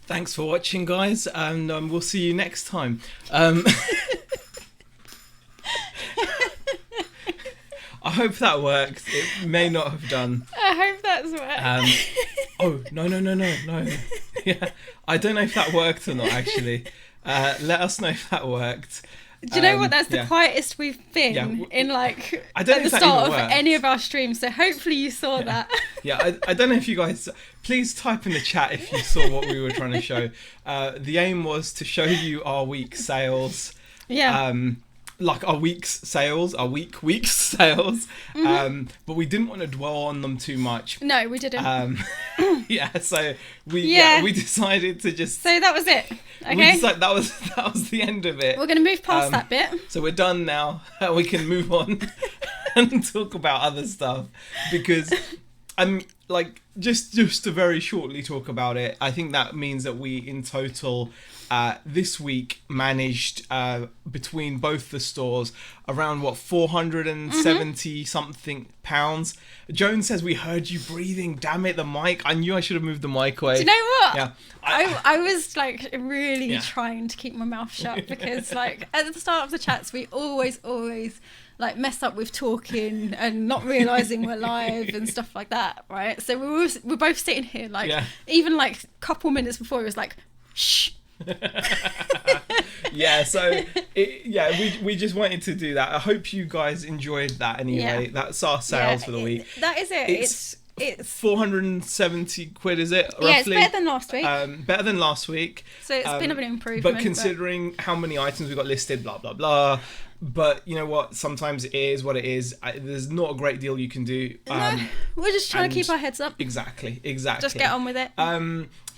Thanks for watching, guys, and we'll see you next time. I hope that worked. It may not have done. I hope that's worked. Oh, no. Yeah, I don't know if that worked or not, actually. Let us know if that worked. Do you know what? That's the quietest we've been in, like, I don't at the start of any of our streams. So hopefully you saw that. Yeah, I don't know if you guys... Please type in the chat if you saw what we were trying to show. The aim was to show you our week sales. Yeah. Like our week's sales, week's sales. But we didn't want to dwell on them too much. No, we didn't. So we decided to just... So that was it. Okay. We decided that was the end of it. We're going to move past that bit. So we're done now. We can move on and talk about other stuff, because just to very shortly talk about it. I think that means that we in total this week managed between both the stores around 470 something pounds. Joan says we heard you breathing. Damn it, the mic! I knew I should have moved the mic away. Do you know what? Yeah, I was like really trying to keep my mouth shut, because like at the start of the chats we always like mess up with talking and not realizing we're live and stuff like that, right? So we're both sitting here like even like a couple minutes before it was like shh. We just wanted to do that. I hope you guys enjoyed that anyway. That's our sales for the week. That is it. It's 470 quid, is it, roughly? Yeah, it's better than last week. Better than last week. So it's been a bit of an improvement. But considering how many items we got listed, blah, blah, blah. But you know what? Sometimes it is what it is. There's not a great deal you can do. No, we're just trying to keep our heads up. Exactly. Just get on with it.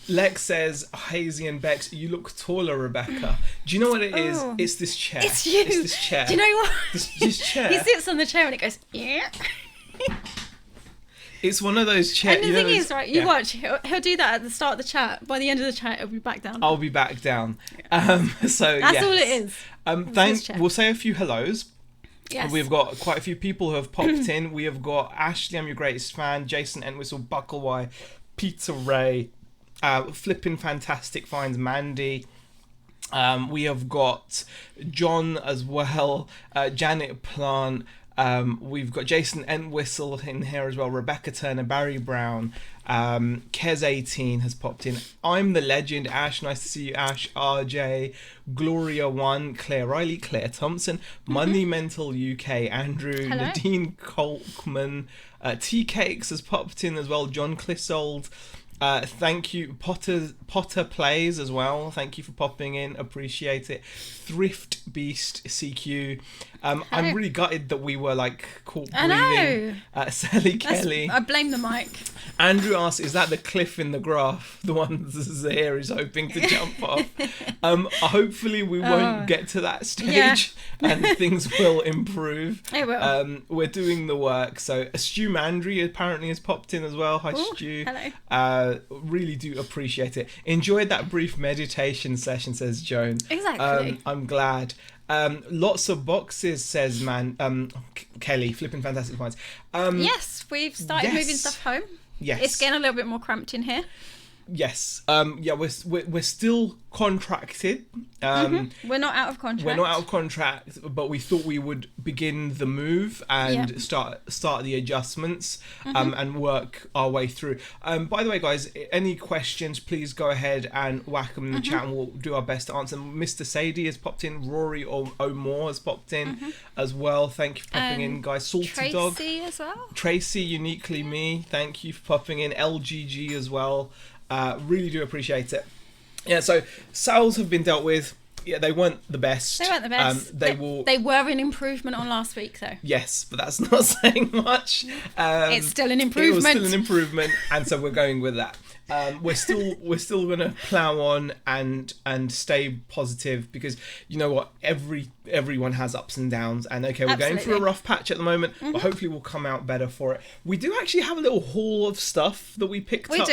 Lex says, Hazy and Bex, you look taller, Rebecca. Do you know what it is? It's this chair. It's you. It's this chair. Do you know what? This chair. He sits on the chair and it goes, yeah. It's one of those chairs. And the thing is, right, you watch, he'll do that at the start of the chat. By the end of the chat, he'll be back down. I'll be back down. So that's all it is. We'll say a few hellos. Yes. We've got quite a few people who have popped in. We have got Ashley, I'm your greatest fan, Jason Entwistle, Bucklewye, Peter Ray, Flippin' Fantastic Finds, Mandy. We have got John as well, Janet Plant. We've got Jason Entwistle in here as well, Rebecca Turner, Barry Brown, Kez18 has popped in. I'm the Legend, Ash, nice to see you, Ash, RJ, Gloria1, Claire Riley, Claire Thompson, Money Mental UK, Andrew, Hello. Nadine Colkman, Tea Cakes has popped in as well, John Clissold. Thank you, Potter Plays as well. Thank you for popping in. Appreciate it. Thrift Beast CQ. I'm really gutted that we were like caught breathing. Sally Kelly. I blame the mic. Andrew asks, is that the cliff in the graph? The one Zaheer is hoping to jump off. Hopefully we won't get to that stage and things will improve. It will. We're doing the work. So Stu Mandry apparently has popped in as well. Hi, Stu. Hello. Really do appreciate it. Enjoyed that brief meditation session, says Joan. Exactly. I'm glad. Lots of boxes, says Kelly, Flippin' Fantastic Finds. Yes, we've started moving stuff home. Yes. It's getting a little bit more cramped in here. Yes. We're still contracted. We're not out of contract. We're not out of contract, but we thought we would begin the move and start the adjustments and work our way through. By the way, guys, any questions, please go ahead and whack them in the chat and we'll do our best to answer them. Mr. Sadie has popped in. Rory O'More has popped in as well. Thank you for popping in, guys. Salty Tracy Dog. as well. Tracy, Uniquely Me. Thank you for popping in. LGG as well. Really do appreciate it. Yeah, so sales have been dealt with. Yeah, they weren't the best. They weren't the best. They were an improvement on last week, though. Yes, but that's not saying much. It's still an improvement. It was still an improvement, and so we're going with that. We're still gonna plow on and stay positive, because you know what, everyone has ups and downs, and we're going through a rough patch at the moment, but hopefully we'll come out better for it. We do actually have a little haul of stuff that we picked up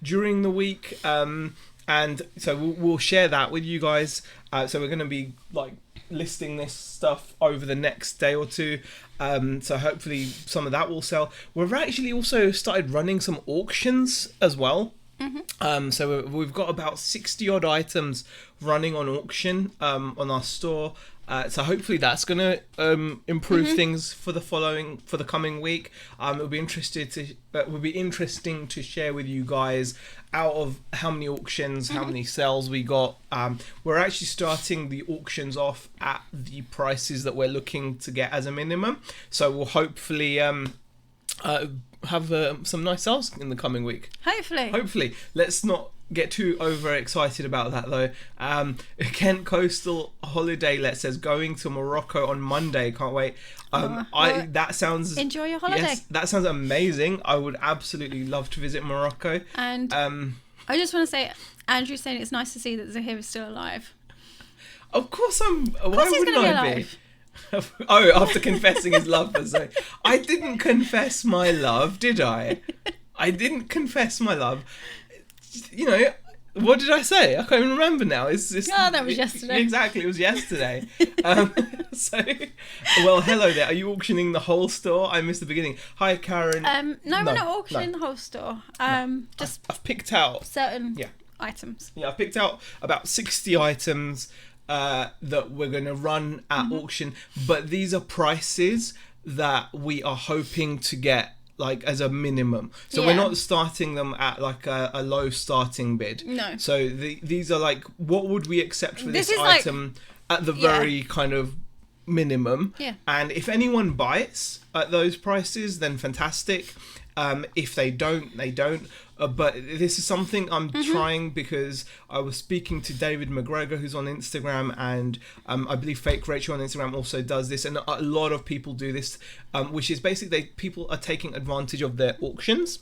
during the week, and so we'll share that with you guys. So we're going to be like listing this stuff over the next day or two. So hopefully some of that will sell. We've actually also started running some auctions as well. So we've got about 60 odd items running on auction on our store. So hopefully that's going to improve things for the coming week. It'll be interesting to share with you guys out of how many auctions, how many sales we got. We're actually starting the auctions off at the prices that we're looking to get as a minimum. So we'll hopefully have some nice sales in the coming week. Hopefully. Let's not get too overexcited about that though. Kent Coastal Holidaylet says going to Morocco on Monday. Can't wait. That sounds. Enjoy your holiday. Yes, that sounds amazing. I would absolutely love to visit Morocco. And I just want to say, Andrew's saying it's nice to see that Zaheer is still alive. Of course I'm. Of course he's going to be alive. Oh, after confessing his love for Zoe. I didn't confess my love, did I? I didn't confess my love. You know, what did I say? I can't even remember now. That was yesterday. Exactly, it was yesterday. Well, hello there. Are you auctioning the whole store? I missed the beginning. Hi, Karen. No, we're not auctioning the whole store. Just I've picked out certain items. Yeah, I've picked out about 60 items that we're going to run at auction, but these are prices that we are hoping to get like as a minimum, so we're not starting them at like a low starting bid. No, so these are like, what would we accept for this item at the very kind of minimum, and if anyone bites at those prices, then fantastic. If they don't, they don't. But this is something I'm trying, because I was speaking to David McGregor, who's on Instagram, and I believe Fake Rachel on Instagram also does this, and a lot of people do this, which is basically people are taking advantage of their auctions.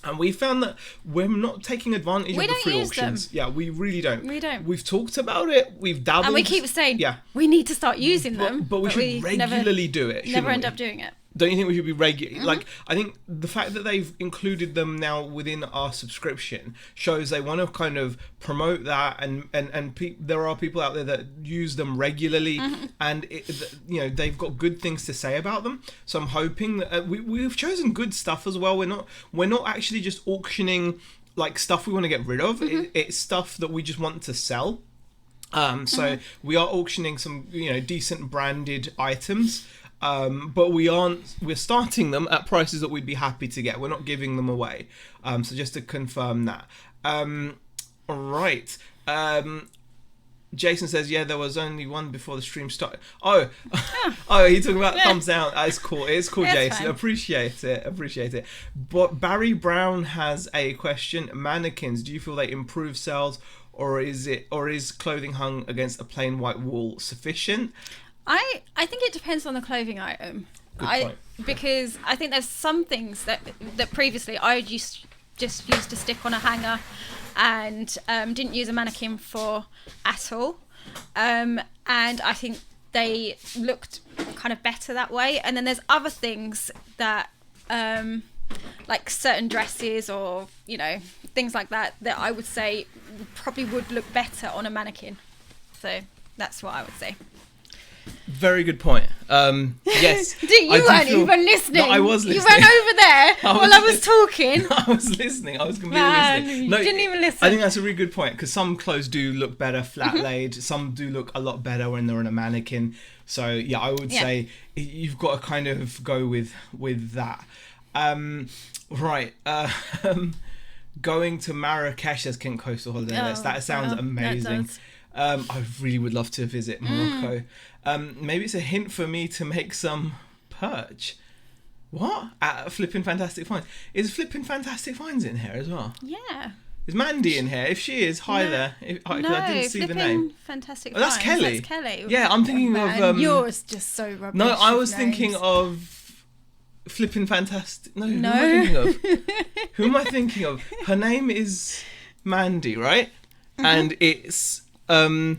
And we found that we're not taking advantage of the free auctions. Yeah, we really don't. We don't. We've talked about it. We've dabbled. And we keep saying, we need to start using them. But we should regularly do it. Never end up doing it. Don't you think we should be regular? Like, I think the fact that they've included them now within our subscription shows they want to kind of promote that, and there are people out there that use them regularly, and they've got good things to say about them. So I'm hoping that we've chosen good stuff as well. We're not actually just auctioning like stuff we want to get rid of. It's stuff that we just want to sell. So we are auctioning some decent branded items. But we're starting them at prices that we'd be happy to get. We're not giving them away. So just to confirm that. All right. Jason says, there was only one before the stream started. Oh, he's talking about thumbs down. It's cool. It's cool, Jason. Fine. Appreciate it. But Barry Brown has a question. Mannequins, do you feel they improve sales, or is clothing hung against a plain white wall sufficient? I think it depends on the clothing item. Because I think there's some things that previously I just used to stick on a hanger and didn't use a mannequin for at all. And I think they looked kind of better that way. And then there's other things that like certain dresses or things like that I would say probably would look better on a mannequin. So that's what I would say. Very good point. Yes. You weren't even listening. No, I was listening. You went over there while I was talking. I was listening. I was completely listening. No, you didn't even listen. I think that's a really good point, because some clothes do look better flat laid. Some do look a lot better when they're on a mannequin. So I would say you've got to kind of go with that. Right. Going to Marrakesh as Kent Coastal Holiday. That sounds amazing. I really would love to visit Morocco. Maybe it's a hint for me to make some perch. What? At Flippin' Fantastic Finds. Is Flippin' Fantastic Finds in here as well? Yeah. Is Mandy in here? If she is, hi there. I didn't see the name. Fantastic That's Finds. Kelly. That's Kelly. Yeah, I'm thinking of... Yours just so rubbish. No, I was thinking of Flippin' Fantastic... No, who am I thinking of? Who am I thinking of? Her name is Mandy, right? And it's... and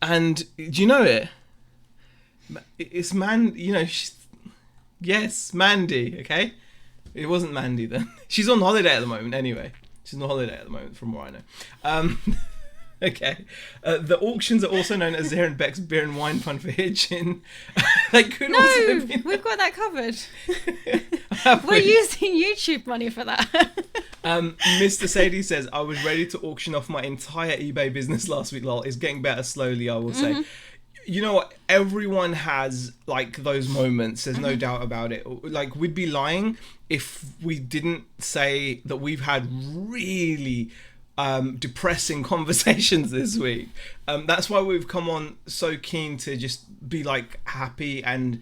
do you know it? It's yes, Mandy, okay? It wasn't Mandy then. She's on holiday at the moment anyway. She's on holiday at the moment from what I know. Okay. The auctions are also known as Zaheer and Beck's Beer and Wine Fund for Hitchin. They could also be... we've got that covered. Have We're we? using YouTube money for that. Mr. Sadie says, I was ready to auction off my entire eBay business last week. Lol, it's getting better slowly, I will say. You know what? Everyone has like those moments. There's no doubt about it. Like, we'd be lying if we didn't say that we've had really depressing conversations this week. That's why we've come on so keen to just be like happy and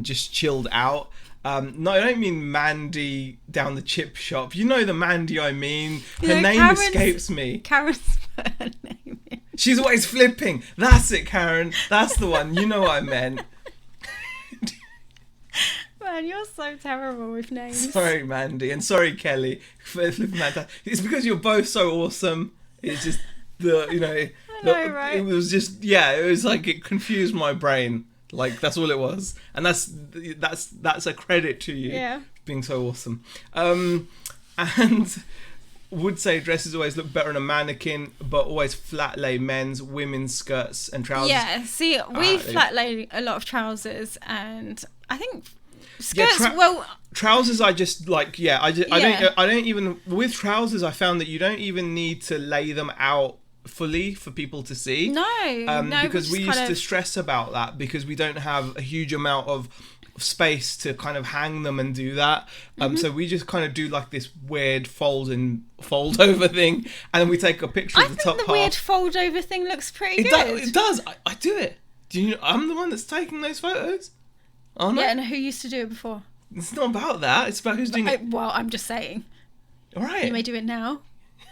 just chilled out. No, I don't mean Mandy down the chip shop. You know the Mandy I mean. Her name escapes me. Karen's put her name in. She's always flipping. That's it, Karen. That's the one. You know what I meant. Man, you're so terrible with names. Sorry, Mandy, and sorry, Kelly, for flipping that. It's because you're both so awesome. It's just I know, right? It was just it was like it confused my brain. Like, that's all it was, and that's a credit to you. Yeah. Being so awesome. And would say dresses always look better on a mannequin, but always flat lay men's, women's skirts and trousers. Yeah, see, we flat lay a lot of trousers, and I think skirts. Trousers, I just like. I don't even with trousers. I found that you don't even need to lay them out fully for people to see. No, because we used to stress about that because we don't have a huge amount of space to kind of hang them and do that. So we just kind of do like this weird fold over thing, and then we take a picture of the top half. I think the weird fold over thing looks pretty good. It does. I do it. Do you know I'm the one that's taking those photos? Oh no. Yeah, and who used to do it before? It's not about that. It's about who's doing it. Well, I'm just saying. All right. You may do it now,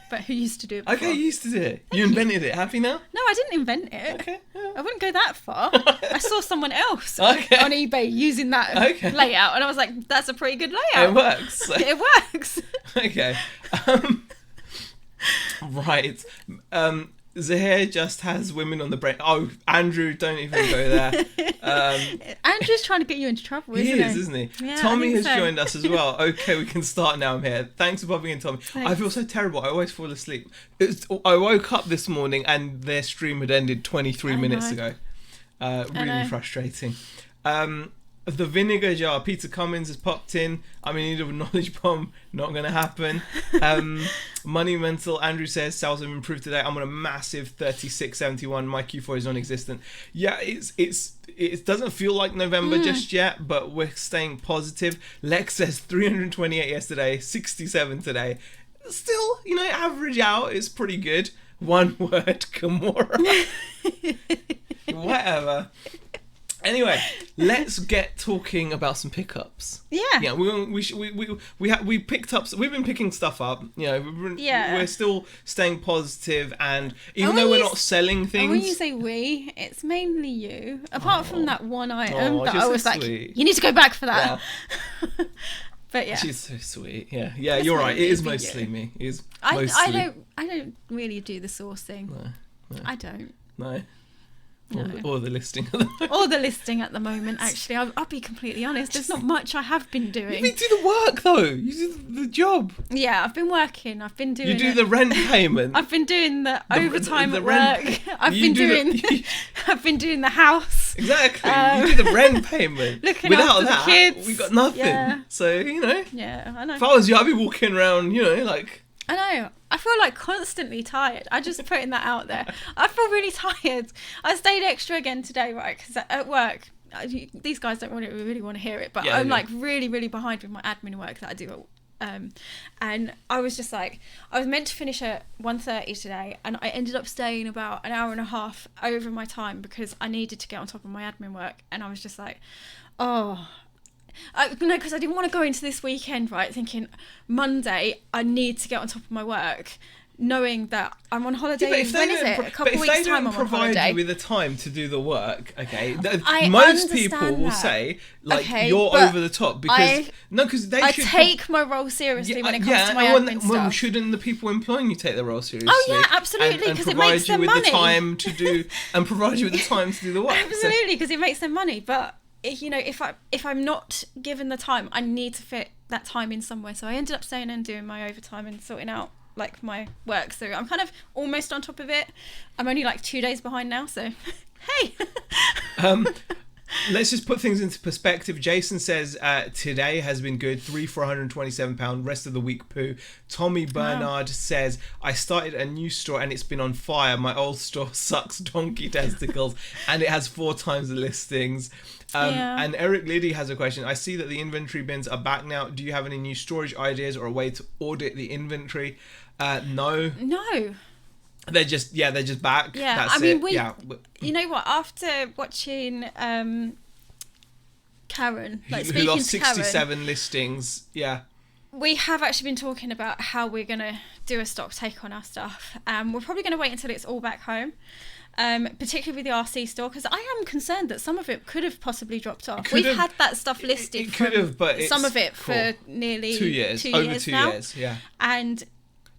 but who used to do it before? Okay, you used to do it. You invented it. Happy now? No, I didn't invent it. Okay. Yeah. I wouldn't go that far. I saw someone else on eBay using that layout, and I was like, that's a pretty good layout. It works. It works. Okay. Right. Zaheer just has women on the brain. Oh, Andrew, don't even go there. Andrew's trying to get you into trouble, isn't he? Yeah, Tommy has joined us as well. Okay, we can start now. I'm here. Thanks for popping in, Tommy. Thanks. I feel so terrible. I always fall asleep. I woke up this morning and their stream had ended 23 minutes ago. Really frustrating. The vinegar jar, Peter Cummins has popped in. I'm in need of a knowledge bomb. Not going to happen. Money Mental, Andrew says, sales have improved today. I'm on a massive 36.71. My Q4 is non-existent. Yeah, it doesn't feel like November just yet, but we're staying positive. Lex says 328 yesterday, 67 today. Still, average out is pretty good. One word, Kimura. Whatever. Anyway, let's get talking about some pickups. Yeah. We picked up. We've been picking stuff up. We're still staying positive, and even though we're not selling things. And when you say we, it's mainly you. Apart from that one item that I was like, sweet. You need to go back for that. Yeah. But yeah, she's so sweet. Yeah, you're right. It is mostly me. It is mostly. I don't really do the sourcing. No. I don't. No. No. Or the listing. Or the listing at the moment, actually. I'll be completely honest. There's not much I have been doing. You do the work, though. You do the job. Yeah, I've been working. I've been doing You do the rent payment. I've been doing the overtime at work. I've been doing the house. Exactly. You do the rent payment. Looking Without after that, the kids. we got nothing. Yeah. So, Yeah, I know. If I was you, I'd be walking around, like... I know. I feel like constantly tired. I just putting that out there. I feel really tired. I stayed extra again today, right? Because at work, these guys don't really want to hear it, but I'm like really, really behind with my admin work that I do. And I was just like, I was meant to finish at 1:30 today, and I ended up staying about an hour and a half over my time because I needed to get on top of my admin work. And I was just like, because I didn't want to go into this weekend, right, thinking Monday I need to get on top of my work, knowing that I'm on holiday. When is it? A couple of weeks' time I'm on holiday. But if they don't provide you with the time to do the work, okay, I most people will that. say, you're over the top. Because I take my role seriously when it comes to my admin stuff. Well, shouldn't the people employing you take their role seriously? Oh, yeah, absolutely, because it makes them money. And provide you with the time to do the work. Absolutely, because it makes them money, but... if I'm not given the time, I need to fit that time in somewhere. So I ended up staying and doing my overtime and sorting out like my work, so I'm kind of almost on top of it. I'm only like 2 days behind now, so hey. Let's just put things into perspective. Jason says today has been good, 3 for £127, rest of the week poo. Tommy Bernard says, I started a new store and it's been on fire. My old store sucks donkey testicles and it has 4 times the listings. And Eric Liddy has a question. I see that the inventory bins are back now. Do you have any new storage ideas or a way to audit the inventory? No. They're just back. Yeah, That's I mean, you know what? After watching Karen, like who speaking lost to Karen, 67 listings. Yeah, we have actually been talking about how we're gonna do a stock take on our stuff. We're probably gonna wait until it's all back home. Particularly with the RC store, because I am concerned that some of it could have possibly dropped off. We've had that stuff listed. It could have, but some of it for nearly 2 years. Over 2 now. years, yeah. And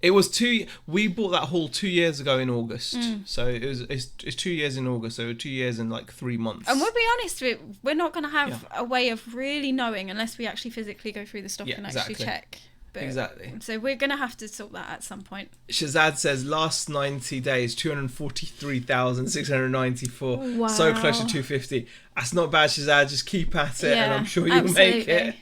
it was we bought that haul 2 years ago in August, so it's 2 years in August, so 2 years in like 3 months. And we'll be honest, we're not going to have a way of really knowing unless we actually physically go through the stock and actually check. But, exactly. So we're going to have to sort that at some point. Shazad says last 90 days 243,694. Wow. So close to 250. That's not bad, Shazad. Just keep at it, and I'm sure you'll make it.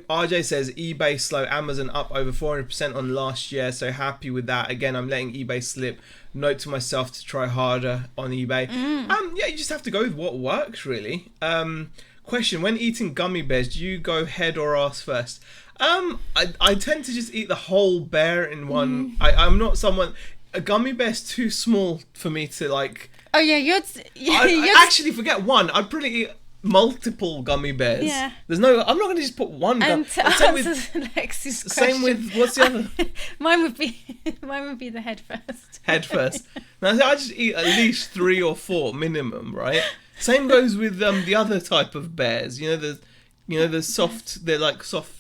RJ says eBay slow, Amazon up over 400% on last year, so happy with that. Again, I'm letting eBay slip. Note to myself to try harder on eBay. You just have to go with what works, really. Question: when eating gummy bears, do you go head or ass first? I tend to just eat the whole bear in one. I'm not someone. A gummy bear's too small for me to like. Oh yeah, I actually forget one. I'd probably eat multiple gummy bears. Yeah. I'm not going to just put one. And to answer Lexi's question, same with what's the other? mine would be the head first. Head first. Now I just eat at least 3 or 4 minimum, right? Same goes with the other type of bears. The soft. They're like soft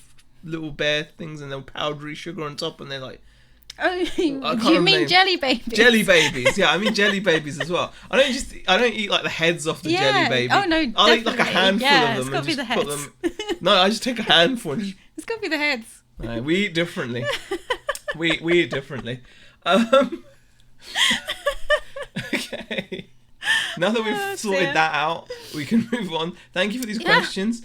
little bear things, and they're powdery sugar on top, and they're like. Oh, you mean jelly babies? Jelly babies, yeah. I mean jelly babies as well. I don't eat like the heads off the jelly baby. Oh no, I'll eat like a handful of them. It's got to be the heads. No, I just take a handful. And it's got to be the heads. No, we eat differently. we eat differently. Okay. Now that we've sorted that out, we can move on. Thank you for these questions.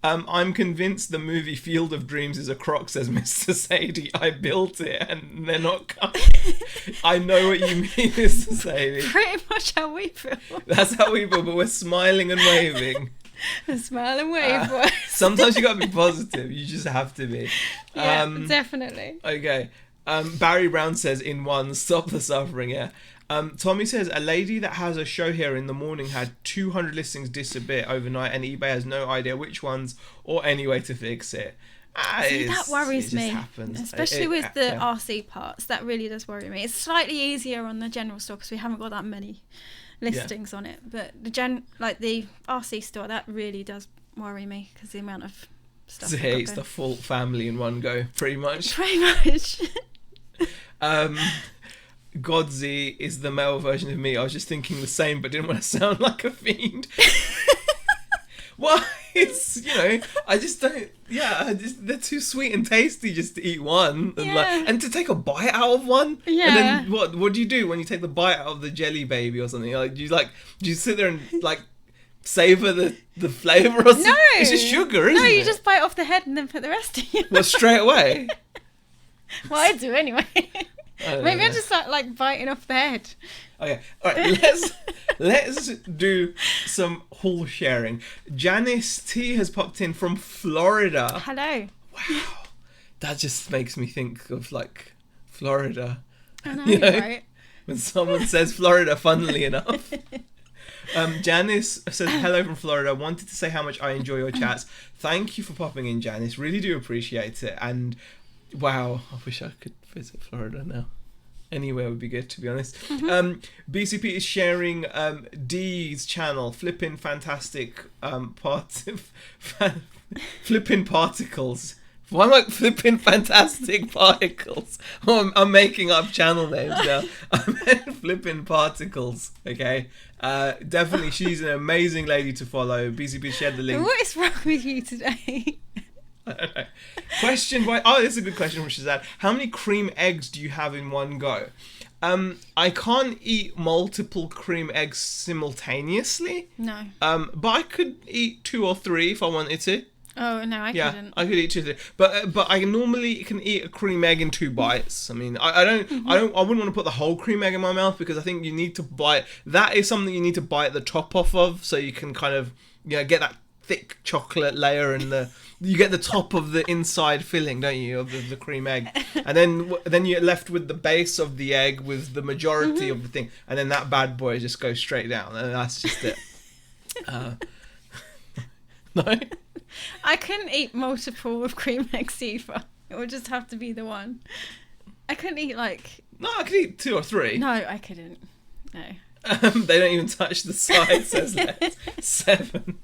I'm convinced the movie Field of Dreams is a crock, says Mr. Sadie. I built it and they're not coming. I know what you mean, Mr. Sadie. Pretty much how we feel. That's how we feel, but we're smiling and waving. Smile and wave, boys. Sometimes you got to be positive. You just have to be. Yeah, definitely. Okay. Barry Brown says, in one, stop the suffering, yeah. Tommy says, a lady that has a show here in the morning had 200 listings disappear overnight and eBay has no idea which ones or any way to fix it. See, that worries me. Happens. Especially with the RC parts. That really does worry me. It's slightly easier on the general store because we haven't got that many listings on it. But the RC store, that really does worry me because the amount of stuff. So it's the full family in one go, pretty much. Pretty much. Godsey is the male version of me. I was just thinking the same, but didn't want to sound like a fiend. Well, it's, I just don't. Yeah, they're too sweet and tasty just to eat one, and to take a bite out of one. Yeah. And then what do you do when you take the bite out of the jelly baby or something? Do you sit there and savor the flavor or something? No, it's just sugar, isn't it? No, you just bite off the head and then put the rest in your mouth. Well, straight away. Well, I do anyway. Maybe I just like biting off the head. Okay, all right. Let's do some haul sharing. Janice T has popped in from Florida. Hello. Wow, that just makes me think of Florida. I know, right? When someone says Florida, funnily enough. Janice says, hello from Florida. Wanted to say how much I enjoy your chats. Thank you for popping in, Janice. Really do appreciate it. And wow, I wish I could visit Florida now. Anywhere would be good, to be honest. BCP is sharing Dee's channel, Flippin' Fantastic Flippin' Particles. Why am I Flippin' Fantastic Particles? Oh, I'm making up channel names now. I meant Flippin' Particles, okay? Definitely, she's an amazing lady to follow. BCP shared the link. What is wrong with you today? I don't know. Question by... Oh, this is a good question from Shazad. How many cream eggs do you have in one go? I can't eat multiple cream eggs simultaneously. No. But I could eat 2 or 3 if I wanted to. Oh, no, I couldn't. I could eat 2 or 3. But I normally can eat a cream egg in 2 bites. I mean, I wouldn't want to put the whole cream egg in my mouth because I think you need to bite... That is something you need to bite the top off of so you can kind of, get that thick chocolate layer and you get the top of the inside filling, don't you, of the cream egg, and then you're left with the base of the egg with the majority of the thing, and then that bad boy just goes straight down, and that's just it. No, I couldn't eat multiple of cream eggs either. It would just have to be the one. I couldn't eat No, I could eat 2 or 3. No, I couldn't. No. They don't even touch the side. Says that 7.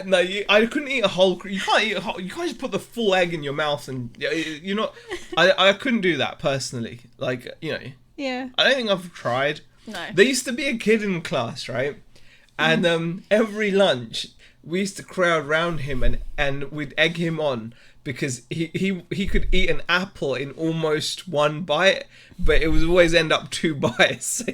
No, I couldn't eat a whole. You can't eat a whole. You can't just put the full egg in your mouth and you're not. I couldn't do that personally. Yeah. I don't think I've tried. No. There used to be a kid in class, right? And every lunch we used to crowd round him and we'd egg him on because he could eat an apple in almost 1 bite, but it would always end up 2 bites. So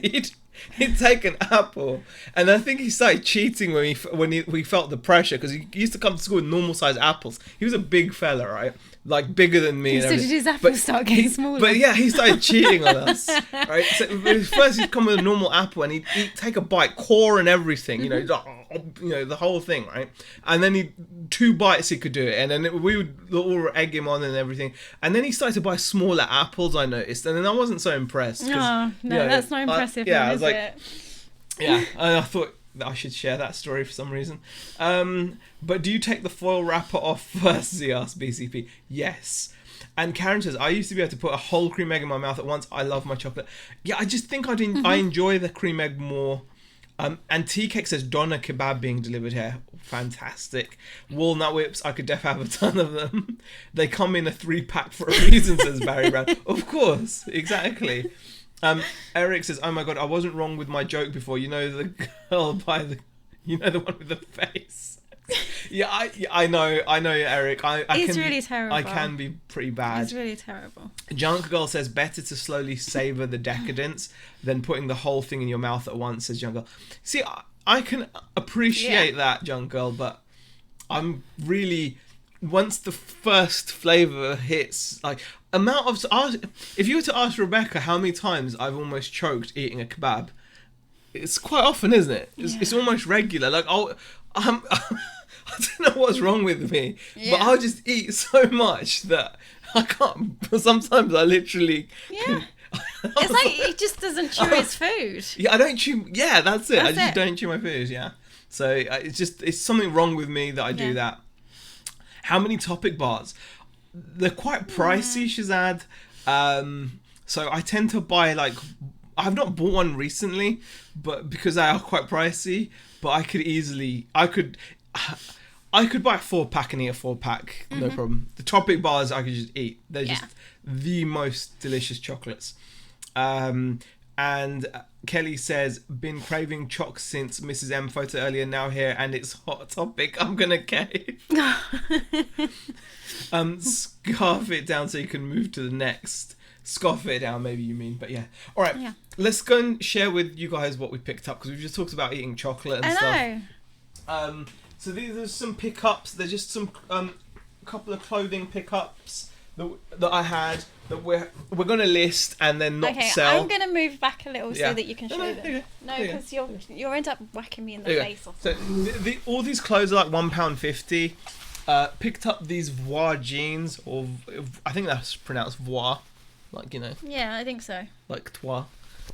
he'd take an apple, and I think he started cheating when we felt the pressure because he used to come to school with normal sized apples. He was a big fella, right? Like bigger than me. So did his apple start getting smaller? But yeah, he started cheating on us, right? So first he'd come with a normal apple and he'd take a bite, core and everything, the whole thing, right? And then 2 bites he could do it, and then we would all egg him on and everything. And then he started to buy smaller apples, I noticed, and then I wasn't so impressed. No, that's not impressive. I was like, it? Yeah, I thought that I should share that story for some reason. But do you take the foil wrapper off first, Z asked BCP. Yes. And Karen says, I used to be able to put a whole cream egg in my mouth at once. I love my chocolate. Yeah, I just think I enjoy the cream egg more. And Tea-Cake says, Doner kebab being delivered here. Fantastic. Walnut whips, I could definitely have a ton of them. They come in a 3-pack for a reason, says Barry Brown. Of course, exactly. Eric says, oh my god, I wasn't wrong with my joke before. The girl by the one with the face. Yeah, I know, Eric. It's really terrible. I can be pretty bad. It's really terrible. Junk Girl says, better to slowly savor the decadence than putting the whole thing in your mouth at once, says Junk Girl. See, I can appreciate that, Junk Girl, but I'm really... Once the first flavour hits, if you were to ask Rebecca how many times I've almost choked eating a kebab, it's quite often, isn't it? It's almost regular. I don't know what's wrong with me, but I'll just eat so much that I can't. Sometimes I literally. Yeah. It's like he just doesn't chew his food. Yeah, I don't chew. Yeah, that's it. I just don't chew my food. Yeah. So it's something wrong with me that I do that. How many topic bars? They're quite pricey, Shazad. So I tend to buy I've not bought one recently, but because they are quite pricey. But I could buy a 4-pack and eat a 4-pack, no problem. The topic bars I could just eat. They're just the most delicious chocolates. And Kelly says, been craving choc since Mrs. M photo earlier, now here, and it's hot topic. I'm gonna cave. Scarf it down so you can move to the next. Scoff it down, maybe you mean, but yeah. All right, let's go and share with you guys what we picked up, because we've just talked about eating chocolate and stuff. So these are some pickups. They're just some couple of clothing pickups that I had that we're going to list and then not sell. I'm going to move back a little so that you can show them. No, because you'll end up whacking me in the face. So all these clothes are like £1.50. Picked up these Voir jeans, or I think that's pronounced Voir. Yeah, I think so. Like Trois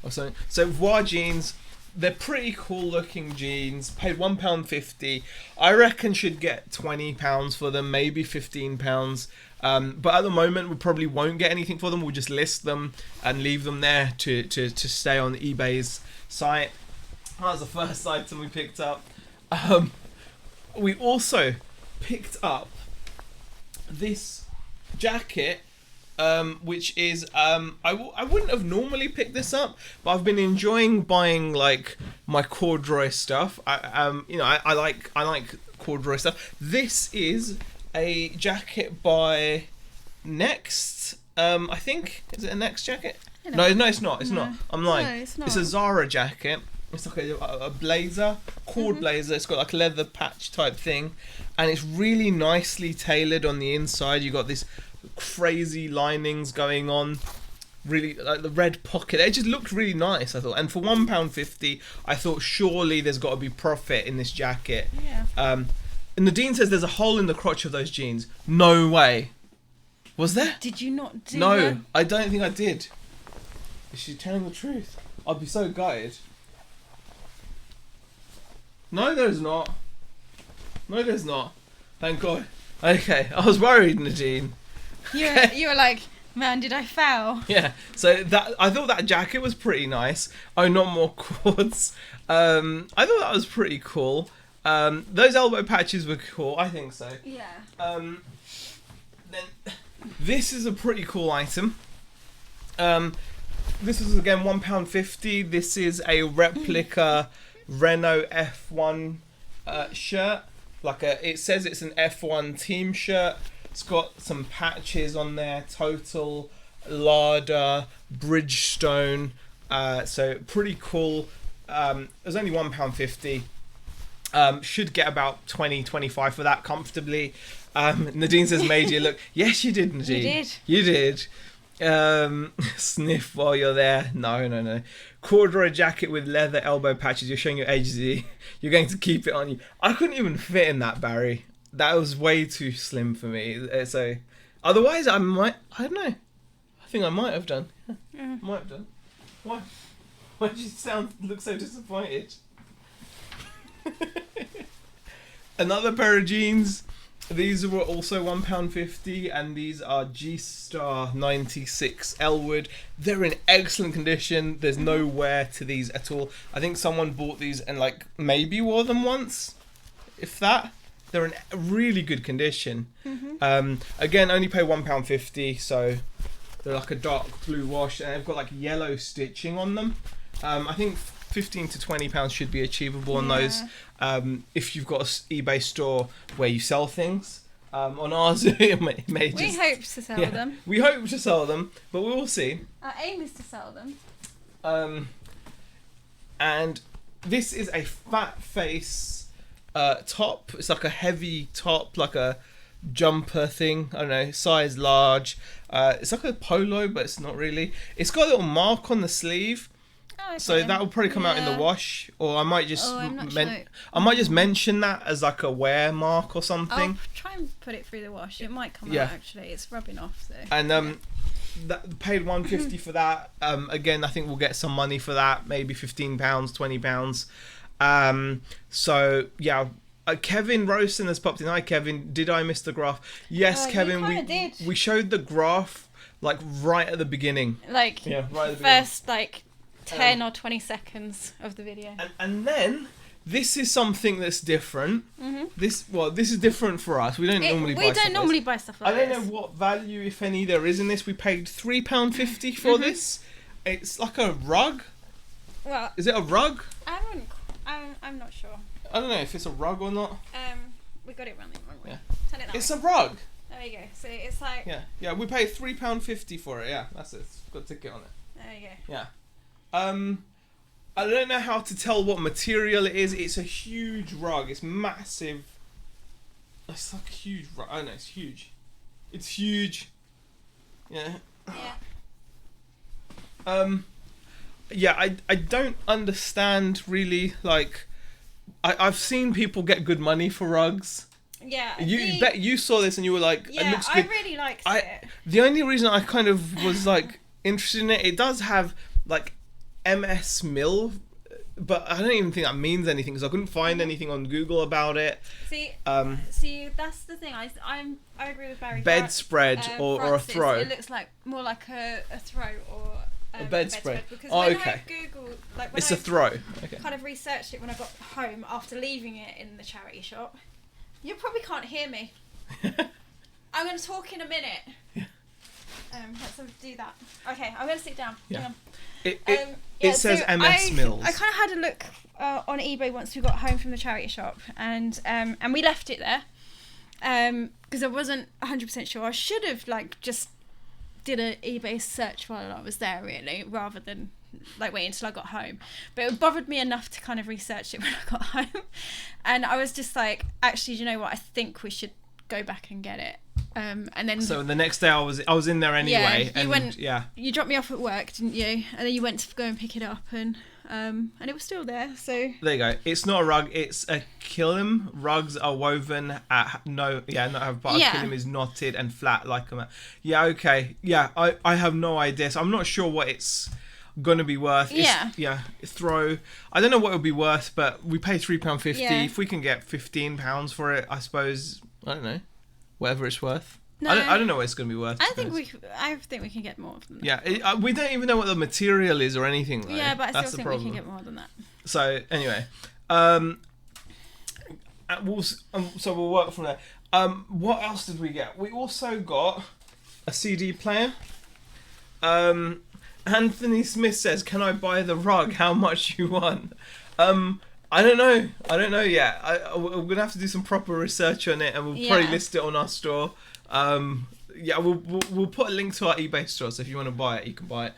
or something. So Voir jeans, they're pretty cool looking jeans. Paid £1.50. I reckon should get £20 for them, maybe £15. But at the moment we probably won't get anything for them. We'll just list them and leave them there to stay on eBay's site. That was the first item we picked up. We also picked up this jacket, which is I wouldn't have normally picked this up, but I've been enjoying buying my corduroy stuff. I like corduroy stuff. This is a jacket by Next. I think, is it a Next jacket? No, it's not. It's not. I'm lying. No, it's not. It's a Zara jacket. It's like a blazer, cord blazer. It's got like a leather patch type thing, and it's really nicely tailored on the inside. You got this crazy linings going on, really like the red pocket. It just looked really nice, I thought. And for £1.50, I thought surely there's got to be profit in this jacket. Yeah. And Nadine says there's a hole in the crotch of those jeans. No way. Was there? Did you not do No, that? I don't think I did. Is she telling the truth? I'd be so gutted. No, there's not. No, there's not. Thank God. Okay, I was worried, Nadine. You were like, man, did I foul? Yeah, so that I thought that jacket was pretty nice. Oh, not more cords. I thought that was pretty cool. Those elbow patches were cool. I think so. Yeah. Then this is a pretty cool item. This is again £1.50. This is a replica Renault F1 shirt. It says it's an F1 team shirt. It's got some patches on there. Total, Lada, Bridgestone. So pretty cool. It was only £1.50. Should get about 20-25 for that comfortably. Nadine says made you look. Yes, you did, Nadine. You did. Sniff while you're there. No. Corduroy jacket with leather elbow patches. You're showing your age. You're going to keep it on you. I couldn't even fit in that, Barry. That was way too slim for me. So, otherwise, I don't know. I think I might have done. Yeah. Might have done. Why? Why did you look so disappointed? Another pair of jeans. These were also £1.50, and these are G-Star 96 Elwood. They're in excellent condition. There's no wear to these at all. I think someone bought these and maybe wore them once, if that. They're in really good condition. Again, only pay £1.50, so they're like a dark blue wash, and they've got yellow stitching on them. I think £15 to £20 should be achievable on those. If you've got an eBay store where you sell things. On ours, it may just... We hope to sell them. We hope to sell them, but we will see. Our aim is to sell them. And this is a fat face top. It's like a heavy top, like a jumper thing. I don't know, size large. It's like a polo, but it's not really. It's got a little mark on the sleeve. Okay. So that will probably come out in the wash, or I might just I'm not sure. I might just mention that as like a wear mark or something. I'll try and put it through the wash. It might come out actually. It's rubbing off so. And that paid £1.50 for that. Again, I think we'll get some money for that, maybe £15, £20. So yeah. Kevin Rosen has popped in. Hi Kevin, did I miss the graph? Yes, Kevin, we showed the graph right at the beginning. Right at the first 10 or 20 seconds of the video. And then this is something that's different. This is different for us. We don't normally buy stuff like this. I don't know what value, if any, there is in this. We paid £3.50 for this. It's like a rug. Well, is it a rug? I'm not sure. I don't know if it's a rug or not. We got it wrong way. Yeah. Turn it that it's way. a rug. There you go. So it's like. Yeah. We paid £3.50 for it. Yeah, that's it. It's got a ticket on it. There you go. Yeah. I don't know how to tell what material it is. It's a huge rug. It's massive. It's like a huge rug. Oh no, it's huge. It's huge. Yeah. Yeah. I don't understand really. I've seen people get good money for rugs. Yeah. You saw this and you were like, yeah, it looks good. I really liked it. The only reason I kind of was interested in it, it does have MS Mill, but I don't even think that means anything because I couldn't find anything on Google about it. See, that's the thing. I agree with Barry. Bedspread or a throw. It looks more like a throw or a bedspread. Because when I Googled, it's a throw. Okay. Kind of researched it when I got home after leaving it in the charity shop. You probably can't hear me. I'm going to talk in a minute. Yeah. Let's do that. Okay, I'm going to sit down. Yeah. Hang on. It says MS Mills. I kind of had a look on eBay once we got home from the charity shop, and we left it there because I wasn't 100% sure. I should have like just did an eBay search while I was there, really, rather than like wait until I got home. But it bothered me enough to kind of research it when I got home, and I was just like, actually, do you know what? I think we should go back and get it. And then so the next day I was in there anyway. You dropped me off at work, didn't you? And then you went to go and pick it up, and it was still there. So there you go. It's not a rug. It's a kilim. Rugs are woven at but a kilim is knotted and flat like a. Yeah. Okay. Yeah. I have no idea. So I'm not sure what it's gonna be worth. I don't know what it would be worth, but we pay £3.50. Yeah. If we can get £15 for it, I suppose. I don't know. Whatever it's worth. No. I don't know what it's going to be worth. I think we can get more than that. Yeah, we don't even know what the material is or anything. Though. Yeah, but I still think we can get more than that. So anyway, we'll work from there. What else did we get? We also got a CD player. Anthony Smith says, "Can I buy the rug? How much you want?" I don't know yet. We're gonna have to do some proper research on it, and we'll probably list it on our store. We'll put a link to our eBay store, so if you want to buy it, you can buy it.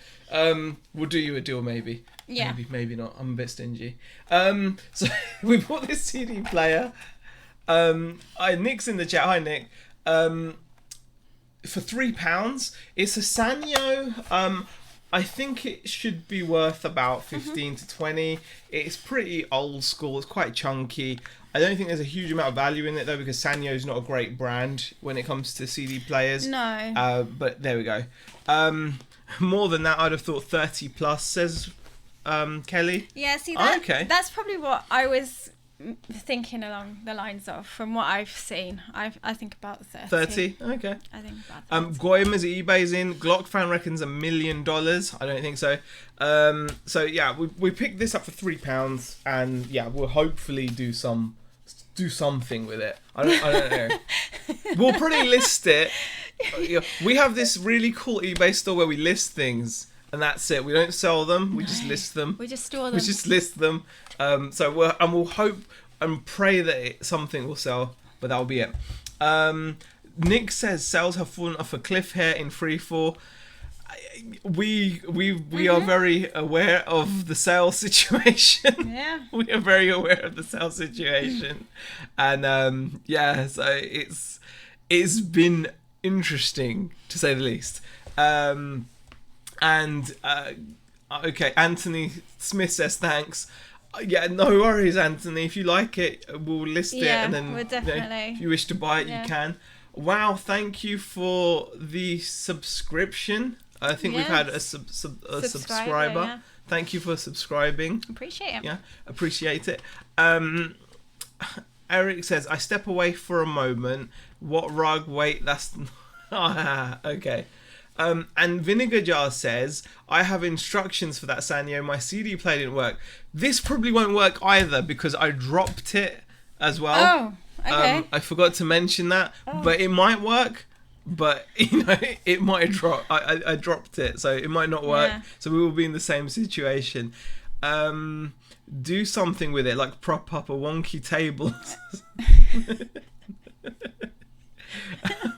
We'll do you a deal, maybe. Yeah. Maybe not. I'm a bit stingy. So we bought this CD player. Nick's in the chat. Hi, Nick. For £3, it's a Sanyo. I think it should be worth about 15 to 20. It's pretty old school. It's quite chunky. I don't think there's a huge amount of value in it though, because Sanyo is not a great brand when it comes to CD players. No. But there we go. More than that, I'd have thought 30 plus, says Kelly. Yeah, see, that's probably what I was thinking along the lines of. From what I've seen, I think about 30. 30? Okay. I think about 30. Goima's eBay's in. Glock fan reckons $1 million. I don't think so. So yeah, we picked this up for £3, and yeah, we'll hopefully do something with it. I don't know. We'll probably list it. We have this really cool eBay store where we list things, and that's it. We don't sell them. We just list them. We just store them. We just list them. We'll hope and pray that something will sell, but that'll be it. Nick says sales have fallen off a cliff here in Freefall. We are very aware of the sales situation. Yeah. We are very aware of the sales situation, and so it's been interesting to say the least. Okay, Anthony Smith says thanks. Yeah, no worries, Anthony. If you like it, we'll list it, and then we'll definitely. If you wish to buy it, you can. Wow, thank you for the subscription. I think we've had a subscriber. Yeah. Thank you for subscribing. Appreciate it. Yeah, appreciate it. Eric says, I step away for a moment. What rug? Wait, that's... okay. And Vinegar Jar says, I have instructions for that, Sanyo. My CD player didn't work. This probably won't work either because I dropped it as well. Oh, okay. I forgot to mention that, but it might work. But it might drop. I dropped it, so it might not work. Yeah. So we will be in the same situation. Do something with it, like prop up a wonky table.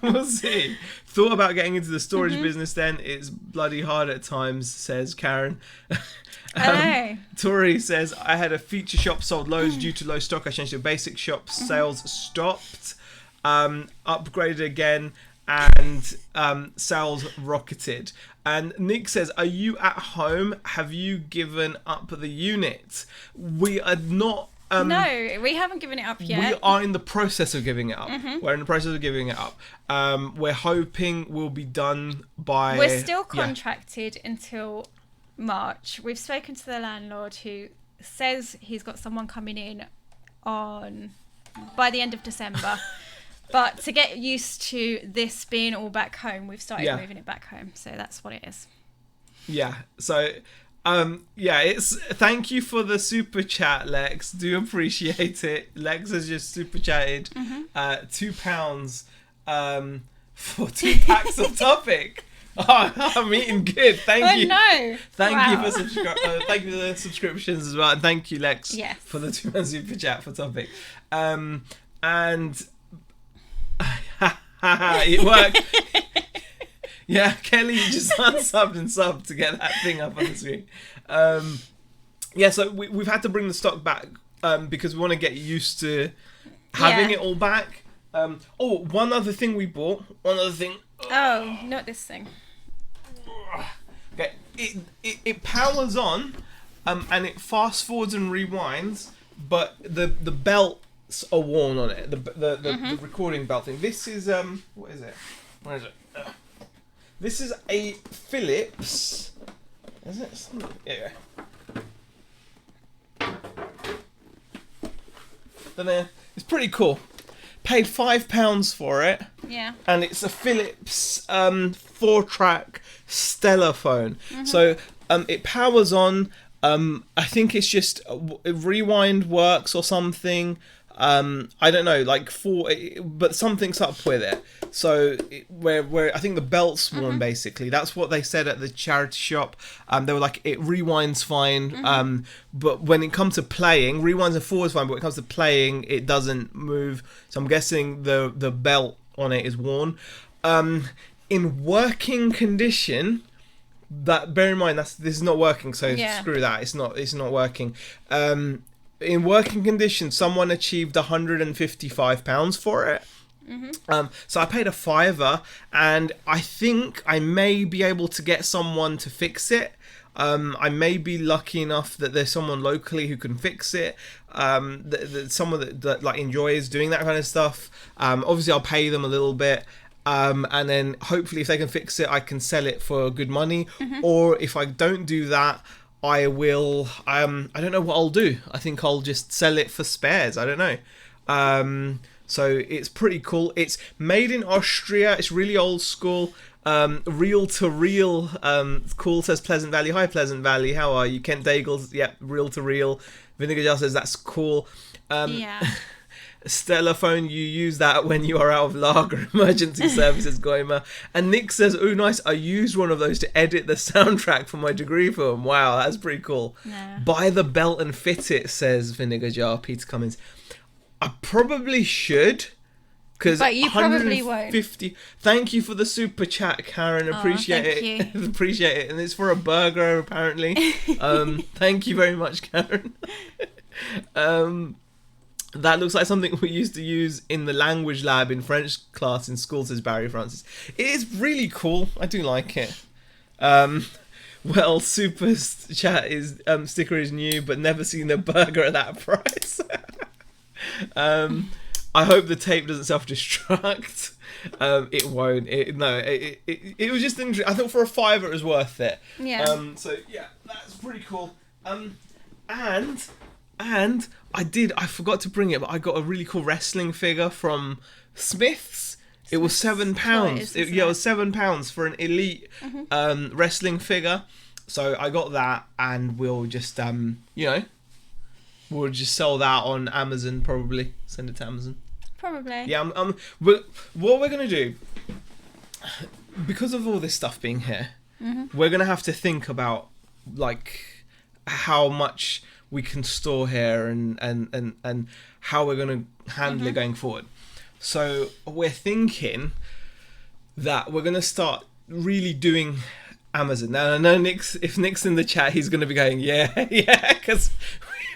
We'll see. Thought about getting into the storage business then. It's bloody hard at times, says Karen. Tori says, I had a feature shop, sold loads due to low stock. I changed to a basic shop, sales stopped. Upgraded again, and sales rocketed. And Nick says, are you at home? Have you given up the unit? We are not... no, we haven't given it up yet. We are in the process of giving it up. We're in the process of giving it up. We're hoping we'll be done by... We're still contracted until March. We've spoken to the landlord, who says he's got someone coming in by the end of December. But to get used to this being all back home, we've started moving it back home. So that's what it is. Yeah. So... it's thank you for the super chat, Lex. Do appreciate it. Lex has just super chatted £2 for 2 packs of Topic. Oh, I'm eating good. Thank you. I know. Thank you for thank you for the subscriptions as well, and thank you, Lex, for the £2 super chat for Topic. And It worked. Yeah, Kelly just unsubbed and subbed to get that thing up on the screen. Yeah, so we've had to bring the stock back because we want to get used to having it all back. One other thing we bought. Oh, not this thing. Okay, it powers on, and it fast forwards and rewinds, but the belts are worn on it. The recording belt thing. This is what is it? Where is it? This is a Philips. Is it? Yeah. Don't know. It's pretty cool. Paid £5 for it. Yeah. And it's a Philips 4-track Stellar phone. So it powers on. I think it's just rewind works or something. I don't know, but something's up with it. So where I think the belt's worn basically. That's what they said at the charity shop. They were like, it rewinds fine. But when it comes to playing, rewinds and forwards fine. But when it comes to playing, it doesn't move. So I'm guessing the belt on it is worn. In working condition, that bear in mind this is not working. So screw that. It's not working. In working condition, someone achieved £155 for it. So I paid a £5, and I think I may be able to get someone to fix it. I may be lucky enough that there's someone locally who can fix it. Someone that like enjoys doing that kind of stuff. Obviously, I'll pay them a little bit. And then hopefully, if they can fix it, I can sell it for good money. Or if I don't do that, I will. I don't know what I'll do. I think I'll just sell it for spares. I don't know. So it's pretty cool. It's made in Austria. It's really old school. Reel to reel. Cool, says Pleasant Valley. Hi, Pleasant Valley. How are you? Kent Daigle. Yep, reel to reel. Vinegar Jar says that's cool. Stellar phone, you use that when you are out of lager. Emergency services, Goima. And Nick says, "Oh, nice. I used one of those to edit the soundtrack for my degree film. Wow, that's pretty cool." No. Buy the belt and fit it, says Vinegar Jar. Peter Cummins. I probably should, because but you probably won't. Thank you for the super chat, Karen. Appreciate it. Appreciate it. And it's for a burger, apparently. Thank you very much, Karen. That looks like something we used to use in the language lab in French class in school, says Barry Francis. It is really cool. I do like it. Well, super chat is sticker is new, but never seen a burger at that price. I hope the tape doesn't self-destruct. It won't. It was just interesting. I thought for a £5 it was worth it. Yeah. So yeah, that's pretty cool. And I forgot to bring it, but I got a really cool wrestling figure from Smith's. It was £7. It was £7 for an elite wrestling figure. So I got that, and we'll just we'll just sell that on Amazon, probably. Send it to Amazon. Probably. Yeah. What we're gonna do, because of all this stuff being here, we're gonna have to think about like how much we can store here and how we're going to handle it going forward. So we're thinking that we're going to start really doing Amazon. Now I know if Nick's in the chat, he's going to be going, yeah, because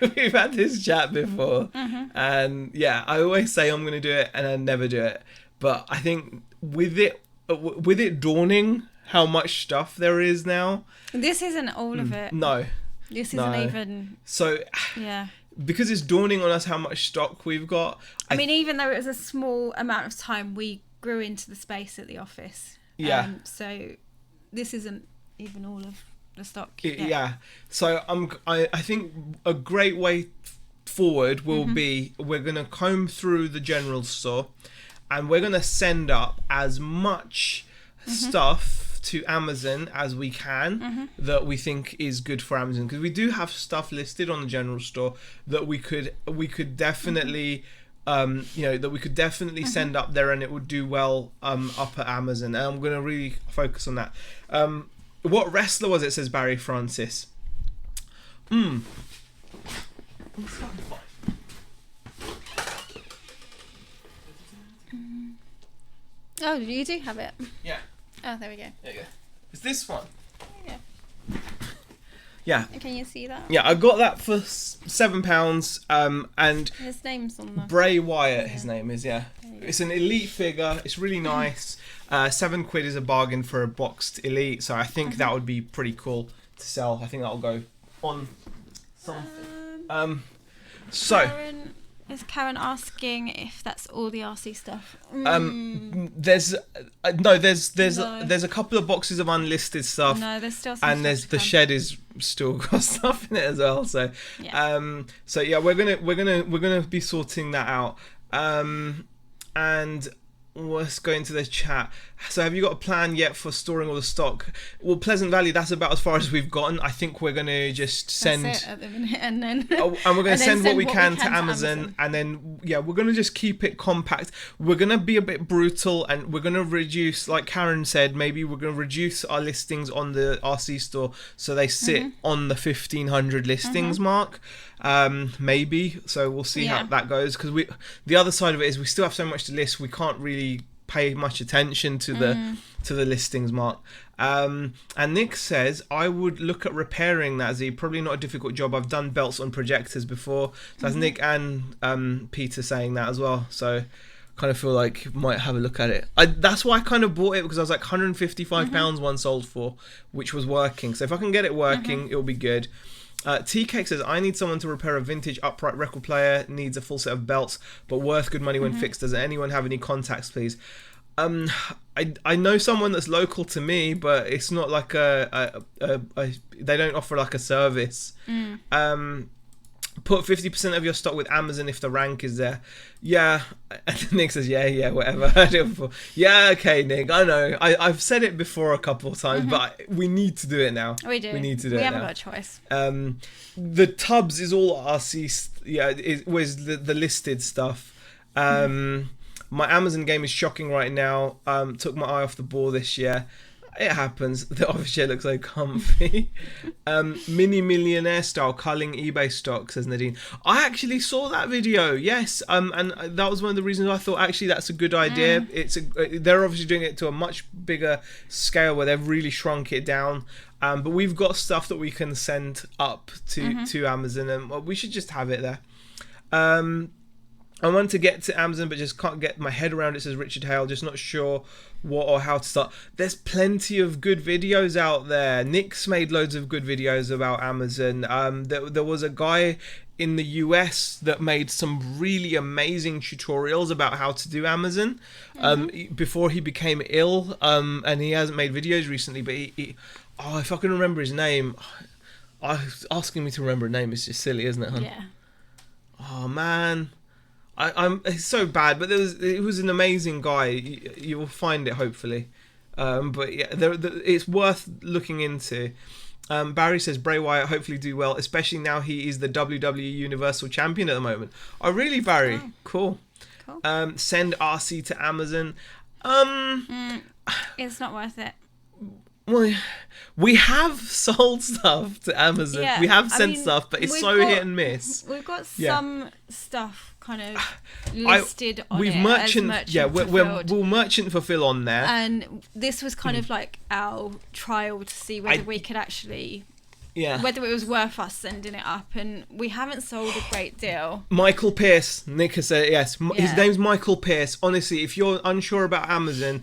we've had this chat before. And yeah, I always say I'm going to do it and I never do it. But I think with it dawning how much stuff there is now. This isn't all of it. No. This isn't even... So, yeah. Because it's dawning on us how much stock we've got. I mean, even though it was a small amount of time, we grew into the space at the office. Yeah. So this isn't even all of the stock. Yeah. So I think a great way forward will be, we're going to comb through the general store and we're going to send up as much stuff to Amazon as we can that we think is good for Amazon, because we do have stuff listed on the general store that we could definitely send up there and it would do well up at Amazon, and I'm going to really focus on that. What wrestler was it, says Barry Francis? Oh, you do have it. Yeah. Oh, there we go. There you go. It's this one. Yeah. Yeah. Can you see that? Yeah, I got that for £7. And His name's on there. Bray Wyatt, his name is, yeah. There you go. It's an elite figure. It's really nice. £7 is a bargain for a boxed elite, so I think that would be pretty cool to sell. I think that'll go on something. So is Karen asking if that's all the RC stuff? there's a couple of boxes of unlisted stuff. No, there's still some and stuff there's to the come. shed is still got stuff in it as well. So Yeah. so yeah, we're gonna be sorting that out. And let's go into the chat. So have you got a plan yet for storing all the stock? Well, Pleasant Valley, that's about as far as we've gotten. I think we're gonna just send That's it at the minute, and then and we're gonna and then send what we can to Amazon, and then we're gonna just keep it compact. We're gonna be a bit brutal, and we're gonna reduce, like Karen said, maybe we're gonna reduce our listings on the RC store so they sit on the 1,500 listings mark. Maybe, so we'll see how that goes, because the other side of it is we still have so much to list, we can't really pay much attention to the listings mark. And Nick says, I would look at repairing that, Z. Probably not a difficult job. I've done belts on projectors before. So that's Nick and Peter saying that as well. So kind of feel like you might have a look at it. That's why I kind of bought it, because I was like £155 one sold for, which was working. So if I can get it working, it'll be good. T-Cake says, I need someone to repair a vintage upright record player, needs a full set of belts, but worth good money when fixed. Does anyone have any contacts, please? I know someone that's local to me, but it's not like they don't offer like a service. Put 50% of your stock with Amazon if the rank is there. Yeah. Nick says, yeah, whatever. I heard it before. Yeah, okay, Nick, I know. I've said it before a couple of times, but we need to do it now. We do. We need to do it now. We haven't got a choice. The tubs is all RC. It was the listed stuff. My Amazon game is shocking right now. Took my eye off the ball this year. It happens. The office chair looks so comfy. Mini millionaire style culling eBay stock, says Nadine. I actually saw that video. Yes, and that was one of the reasons I thought actually that's a good idea. They're obviously doing it to a much bigger scale where they've really shrunk it down. But we've got stuff that we can send up to Amazon, and we should just have it there. I want to get to Amazon, but just can't get my head around it, says Richard Hale. Just not sure what or how to start. There's plenty of good videos out there. Nick's made loads of good videos about Amazon. There was a guy in the US that made some really amazing tutorials about how to do Amazon before he became ill. And he hasn't made videos recently, but if I can remember his name. Asking me to remember a name is just silly, isn't it, hun? Yeah. Oh, man. It's so bad, but it was an amazing guy. You will find it, hopefully. But yeah, it's worth looking into. Barry says, Bray Wyatt hopefully do well, especially now he is the WWE Universal Champion at the moment. Oh, really, Barry? Oh. Cool. Send RC to Amazon. It's not worth it. Well, we have sold stuff to Amazon. Yeah, we have sent stuff, but it's so hit and miss. We've got some stuff kind of listed on it merchant, as merchant we'll merchant fulfill on there. And this was kind of like our trial to see whether we could actually... whether it was worth us sending it up, and we haven't sold a great deal. Michael Pierce, Nick has said yes. His name's Michael Pierce. Honestly, if you're unsure about Amazon,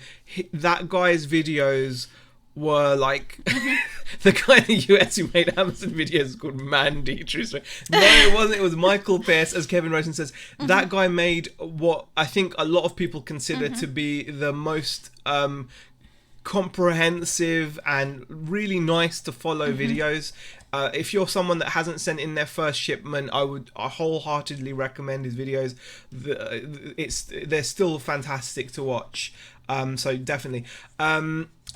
that guy's videos were like the guy in the US who made Amazon videos is called Mandy. True story. No, it wasn't. It was Michael Pierce, as Kevin Rosen says. That guy made what I think a lot of people consider to be the most comprehensive and really nice to follow videos. If you're someone that hasn't sent in their first shipment, I wholeheartedly recommend his videos. They're still fantastic to watch. So definitely.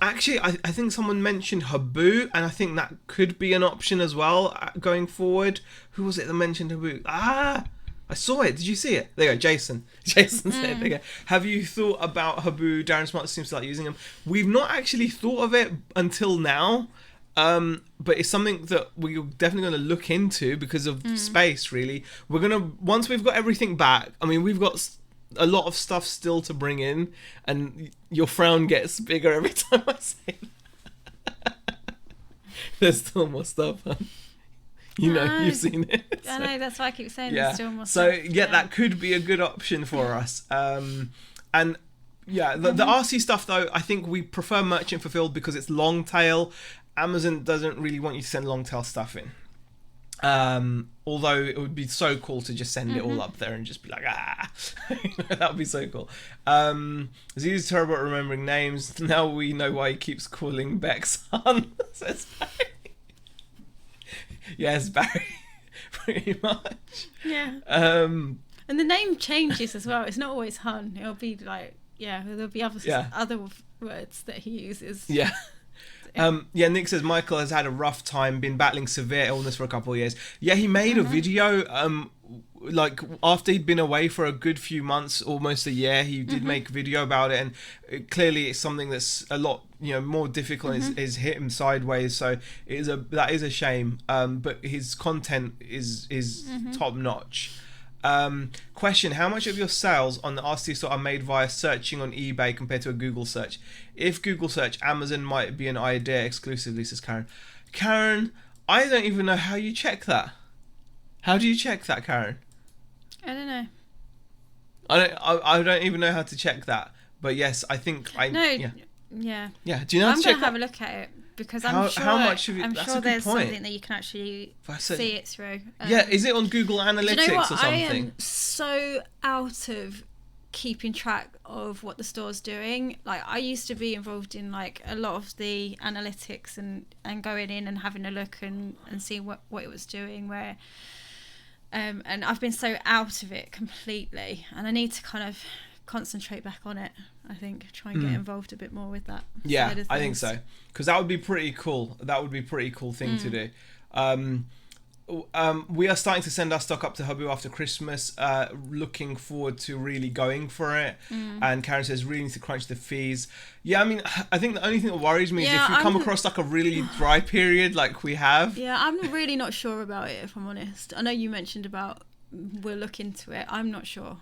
Actually, I think someone mentioned Habu, and I think that could be an option as well going forward. Who was it that mentioned Habu? I saw it. Did you see it? There you go, Jason. Jason said, there you go. Have you thought about Habu? Darren Smart seems to like using him. We've not actually thought of it until now, but it's something that we're definitely going to look into because of space, really. We're going to, once we've got everything back, I mean, we've got a lot of stuff still to bring in, and your frown gets bigger every time I say that. There's still more stuff, huh? You've seen it. I know, that's why I keep saying there's still more so stuff. that could be a good option for us. And yeah, the RC stuff though, I think we prefer merchant fulfilled because it's long tail. Amazon doesn't really want you to send long tail stuff in. Although it would be so cool to just send it all up there and just be like, that would be so cool. Zaheer's terrible at remembering names. Now we know why he keeps calling Beck son, says Barry. Yes, Barry, pretty much. Yeah. And the name changes as well. It's not always Hun. It'll be like, there'll be other words that he uses. Yeah. Nick says Michael has had a rough time, been battling severe illness for a couple of years. Yeah, he made a video like after he'd been away for a good few months, almost a year. He did make a video about it, and clearly it's something that's a lot more difficult. Is hit him sideways, so that is a shame. But his content is top notch. Question: how much of your sales on the RC store are made via searching on eBay compared to a Google search? If Google search, Amazon might be an idea exclusively, says Karen. Karen, I don't even know how you check that. How do you check that, Karen? I don't know. I don't even know how to check that. But yes, I think Yeah. Yeah. Do you know how to check that? I'm gonna have a look at it because I'm sure. How much of it? I'm That's sure a good there's point. something that you can actually see it through. Is it on Google Analytics do you know what? or something? I am so out of keeping track of what the store's doing. Like, I used to be involved in like a lot of the analytics and going in and having a look and seeing what it was doing, where and I've been so out of it completely, and I need to kind of concentrate back on it. I think try and get involved a bit more with that. Yeah, I think so, because that would be pretty cool. That would be a pretty cool thing to do. We are starting to send our stock up to Hubby after Christmas. Looking forward to really going for it. And Karen says really need to crunch the fees. Yeah, I mean, I think the only thing that worries me is if you come across like a really dry period like we have. Yeah, I'm really not sure about it, if I'm honest. I know you mentioned about we'll look into it. I'm not sure.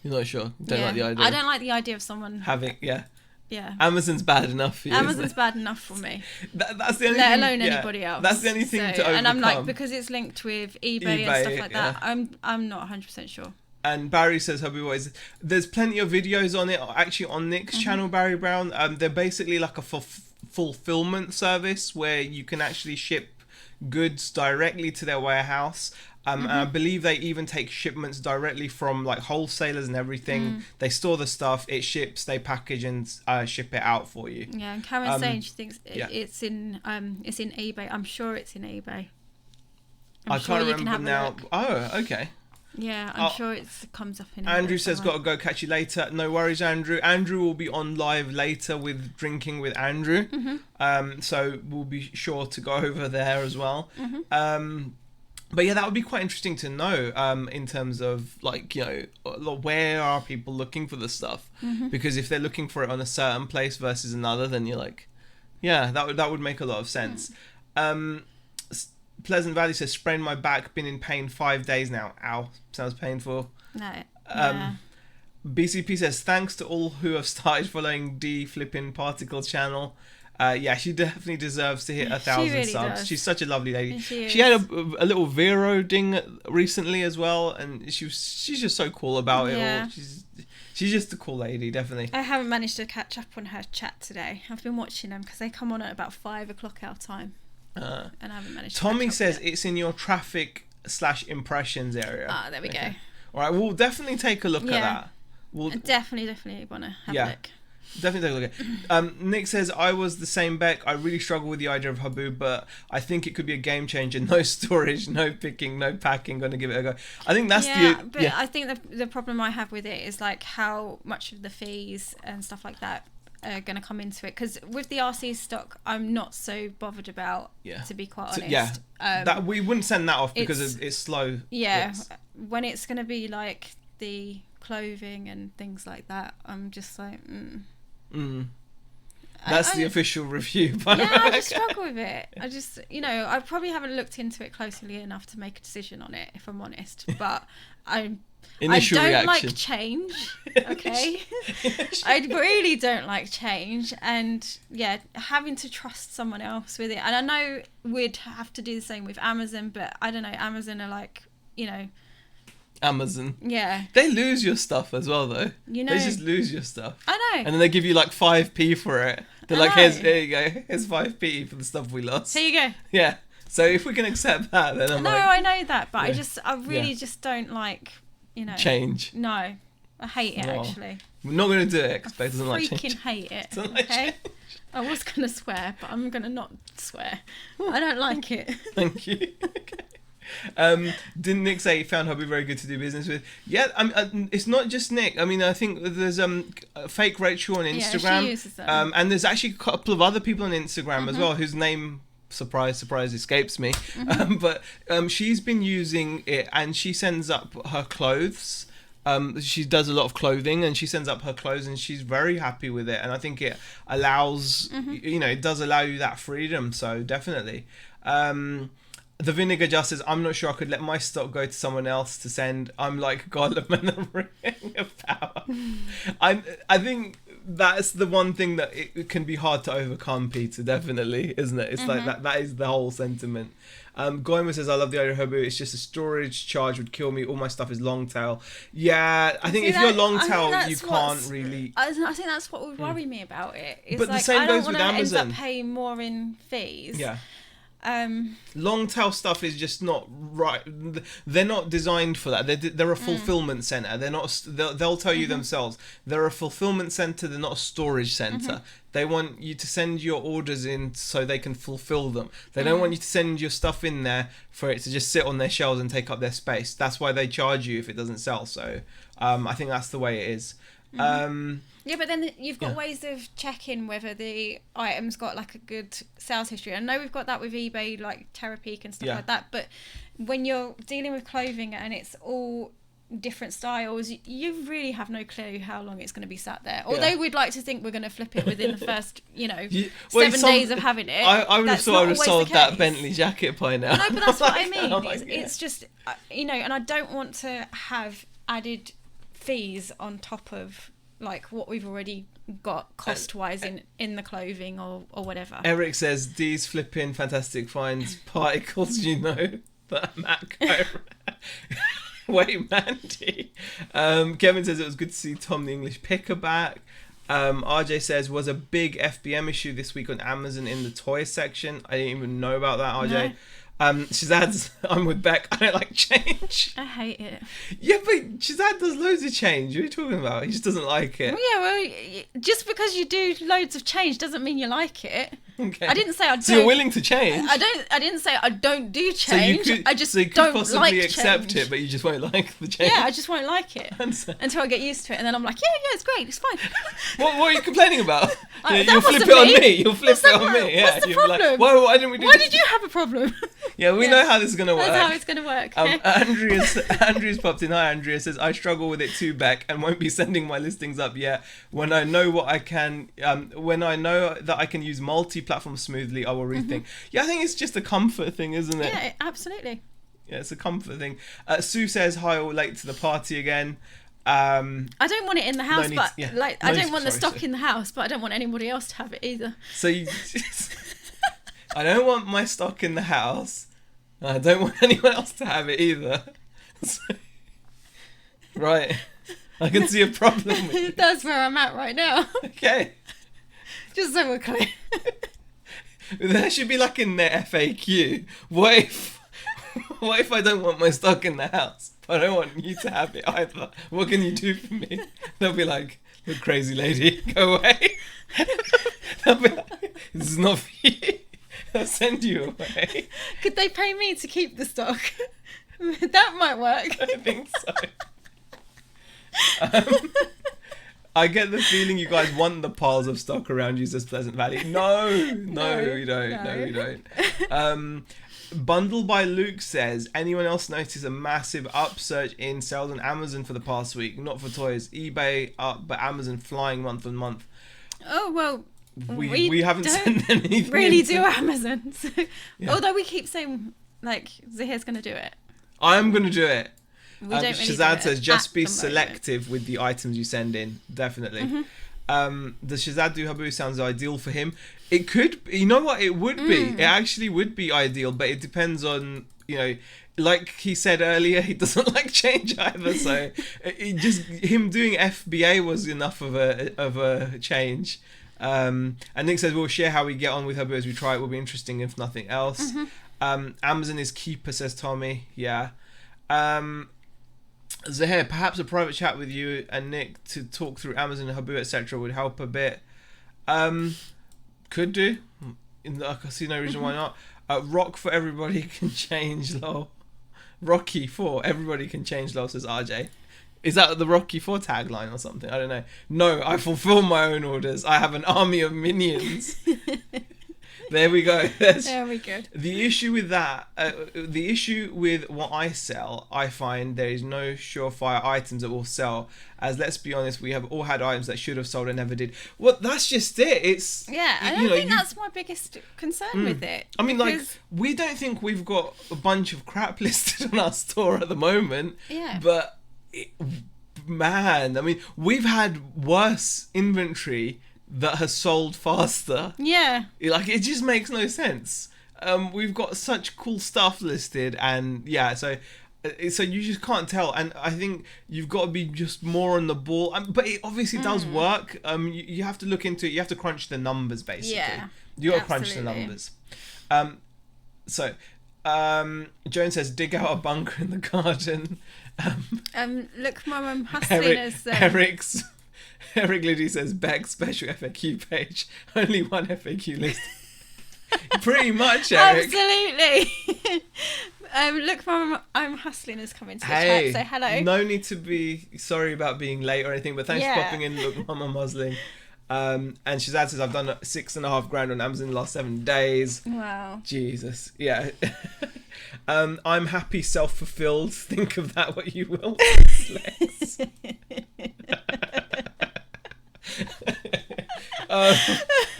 You're not sure? Don't like the idea? I don't like the idea of someone having, Yeah. Amazon's bad enough for you. Amazon's bad enough for me. That's the only Let thing, alone anybody else. That's the only thing to overcome. And I'm like, because it's linked with eBay and stuff like that, I'm not 100% sure. And Barry says, Hubby, there's plenty of videos on it, actually on Nick's channel, Barry Brown. They're basically like a fulfillment service where you can actually ship goods directly to their warehouse. And I believe they even take shipments directly from like wholesalers and everything. They store the stuff, it ships, they package and ship it out for you. Yeah, and Karen's saying she thinks it's in eBay. I'm sure it's in eBay. I can't remember now. Oh, okay. Yeah, I'm sure it comes up in eBay. Andrew says, got to go, catch you later. No worries, Andrew. Andrew will be on live later with Drinking with Andrew. So we'll be sure to go over there as well. But yeah, that would be quite interesting to know in terms of like, where are people looking for the stuff? Because if they're looking for it on a certain place versus another, then you're like, yeah, that would make a lot of sense. Pleasant Valley says, sprained my back, been in pain 5 days now. Ow, sounds painful. No. BCP says, thanks to all who have started following D Flippin' Particle channel. She definitely deserves to hit 1,000 really subs. does. She's such a lovely lady. She had a little Vero ding recently as well, and she's just so cool about it all. She's just a cool lady, definitely. I haven't managed to catch up on her chat today. I've been watching them because they come on at about 5 o'clock our time, and I haven't managed. Tommy says yet. It's in your traffic/impressions area. There we go. All right, we'll definitely take a look at that. We'll definitely want to have a look. Definitely take a look at. Nick says, I was the same, Beck. I really struggle with the idea of Habu, but I think it could be a game changer. No storage, no picking, no packing. Gonna give it a go. I think that's I think the problem I have with it is like how much of the fees and stuff like that are going to come into it. Because with the RC stock, I'm not so bothered about, to be quite honest. That we wouldn't send that off because it's slow. Yeah, when it's going to be like the clothing and things like that, I'm just like, That's the official review. I just struggle with it. I just, I probably haven't looked into it closely enough to make a decision on it, if I'm honest. But I'm Initial I don't reaction. like change, okay? I really don't like change, and yeah, having to trust someone else with it. And I know we'd have to do the same with Amazon, but I don't know, Amazon are like, Amazon. yeah. They lose your stuff as well, though. You know. They just lose your stuff. I know. And then they give you like 5p for it. They're I like, know. here you go. Here's 5p for the stuff we lost. Here you go. Yeah. So if we can accept that, then I'm No, like... I know that, but yeah. I really just don't like, change. No. I hate it, actually. We're not going to do it because Beck doesn't like freaking change. hate it, Doesn't like okay? change. I was going to swear, but I'm going to not swear. I don't like it. Thank you. Didn't Nick say he found hubby very good to do business with? Yeah, it's not just Nick. I mean, I think there's fake Rachel on Instagram. Yeah, she uses them. And there's actually a couple of other people on Instagram as well whose name, surprise, escapes me. But she's been using it, and she sends up her clothes. She does a lot of clothing, and she sends up her clothes, and she's very happy with it. And I think it allows, it does allow you that freedom. So definitely. The Vinegar just says, I'm not sure I could let my stock go to someone else to send. I'm like Gollum and the Ring of Power. I think that's the one thing that it can be hard to overcome, Peter, definitely, isn't it? It's like that is the whole sentiment. Goima says, I love the idea of Hobu. It's just a storage charge would kill me. All my stuff is long tail. Yeah, I think if you're long tail, you can't really... I think that's what would worry me about it. It's but the like, same I don't goes with want to Amazon. end up paying more in fees. Yeah. Long tail stuff is just not right. They're not designed for that. They're a fulfillment center. They're not. They'll tell you themselves. They're a fulfillment center. They're not a storage center. They want you to send your orders in so they can fulfill them. They don't want you to send your stuff in there for it to just sit on their shelves and take up their space. That's why they charge you if it doesn't sell. So I think that's the way it is. Yeah, but then you've got ways of checking whether the item's got like a good sales history. I know we've got that with eBay, like Terapeak and stuff like that. But when you're dealing with clothing and it's all different styles, you really have no clue how long it's going to be sat there. Although we'd like to think we're going to flip it within the first, 7 days of having it. I would have thought I would have sold that Bentley jacket by now. No, but that's what I mean. It's just, and I don't want to have added fees on top of like what we've already got cost-wise in the clothing or whatever. Eric says, D's flipping fantastic finds particles, that Mac. Wait, Mandy. Kevin says it was good to see Tom the English Picker back. RJ says, was a big FBM issue this week on Amazon in the toy section. I didn't even know about that, RJ. No. Shazad, I'm with Beck. I don't like change. I hate it. Yeah, but Shazad does loads of change. What are you talking about? He just doesn't like it. Well, just because you do loads of change doesn't mean you like it. Okay. I didn't say I don't. So you're willing to change? I didn't say I don't do change. So you could, I just so you could don't possibly like accept change. it, but you just won't like the change. Yeah, I just won't like it until I get used to it, and then I'm like, yeah, it's great, it's fine. What are you complaining about? You'll flip wasn't it on me. me. You'll flip it on me. Yeah. What's the You'll be problem? like, why didn't we do Why this? did you have a problem? Yeah, we know how this is going to work. That's how it's going to work. Andrea's popped in. Hi, Andrea says, I struggle with it too, Beck, and won't be sending my listings up yet. When I know what I can, when I know that I can use multi-platform smoothly, I will rethink. Yeah, I think it's just a comfort thing, isn't it? Yeah, absolutely. Yeah, it's a comfort thing. Sue says, hi, all late to the party again. I don't want it in the house, but I don't want the stock sorry. in the house, but I don't want anybody else to have it either. So I don't want my stock in the house. I don't want anyone else to have it either. So, right. I can see a problem with it. That's where I'm at right now. Okay. Just so we're clear. There should be like in their FAQ. What if I don't want my stock in the house, but I don't want you to have it either? What can you do for me? They'll be like, "Look, crazy lady, go away." They'll be like, "This is not for you." They'll send you away. Could they pay me to keep the stock? That might work. I think so. I get the feeling you guys want the piles of stock around you as Pleasant Valley. No, we don't. No, we don't. Bundle by Luke says, anyone else notice a massive upsurge in sales on Amazon for the past week? Not for toys. eBay up, but Amazon flying month on month. Oh, well, we haven't sent anything. Really do Amazon. So, although we keep saying, like, Zaheer's going to do it. I'm going to do it. We don't really Shazad do says it just at be the moment. selective with the items you send in. Definitely. The Shazad do Habu sounds ideal for him. It could, you know what, it would be. It actually would be ideal, but it depends on, like he said earlier, he doesn't like change either. So just him doing FBA was enough of a change. And Nick says we'll share how we get on with Habu as we try. It will be interesting if nothing else. Amazon is keeper, says Tommy. Yeah. Zaheer, perhaps a private chat with you and Nick to talk through Amazon, Habu, etc. would help a bit. Could do. I see no reason why not. Rock for everybody can change, lol. Rocky 4, everybody can change, lol, says RJ. Is that the Rocky 4 tagline or something? I don't know. No, I fulfill my own orders. I have an army of minions. There we go. There we go. The issue with that, the issue with what I sell, I find there is no surefire items that will sell. As let's be honest, we have all had items that should have sold and never did. Well, that's just it. It's and I think that's my biggest concern with it. I mean, we don't think we've got a bunch of crap listed on our store at the moment. Yeah. But man, I mean, we've had worse inventory that has sold faster. Yeah. It just makes no sense. We've got such cool stuff listed, and so you just can't tell. And I think you've got to be just more on the ball. But it obviously does work. You have to look into it. You have to crunch the numbers, basically. Yeah. You got to crunch the numbers. Joan says, dig out a bunker in the garden. Look, Mum, I'm hustling as Eric Liddy says, Beck special FAQ page. Only one FAQ list. Pretty much, Eric. Absolutely. Look, Mum, I'm hustling has come into the chat. Say hello. No need to be sorry about being late or anything, but thanks for popping in. Look, Mum, I'm hustling. And Shazad says, I've done $6.5 grand on Amazon in the last 7 days. Wow. Jesus. Yeah. I'm happy, self-fulfilled. Think of that what you will. Lex.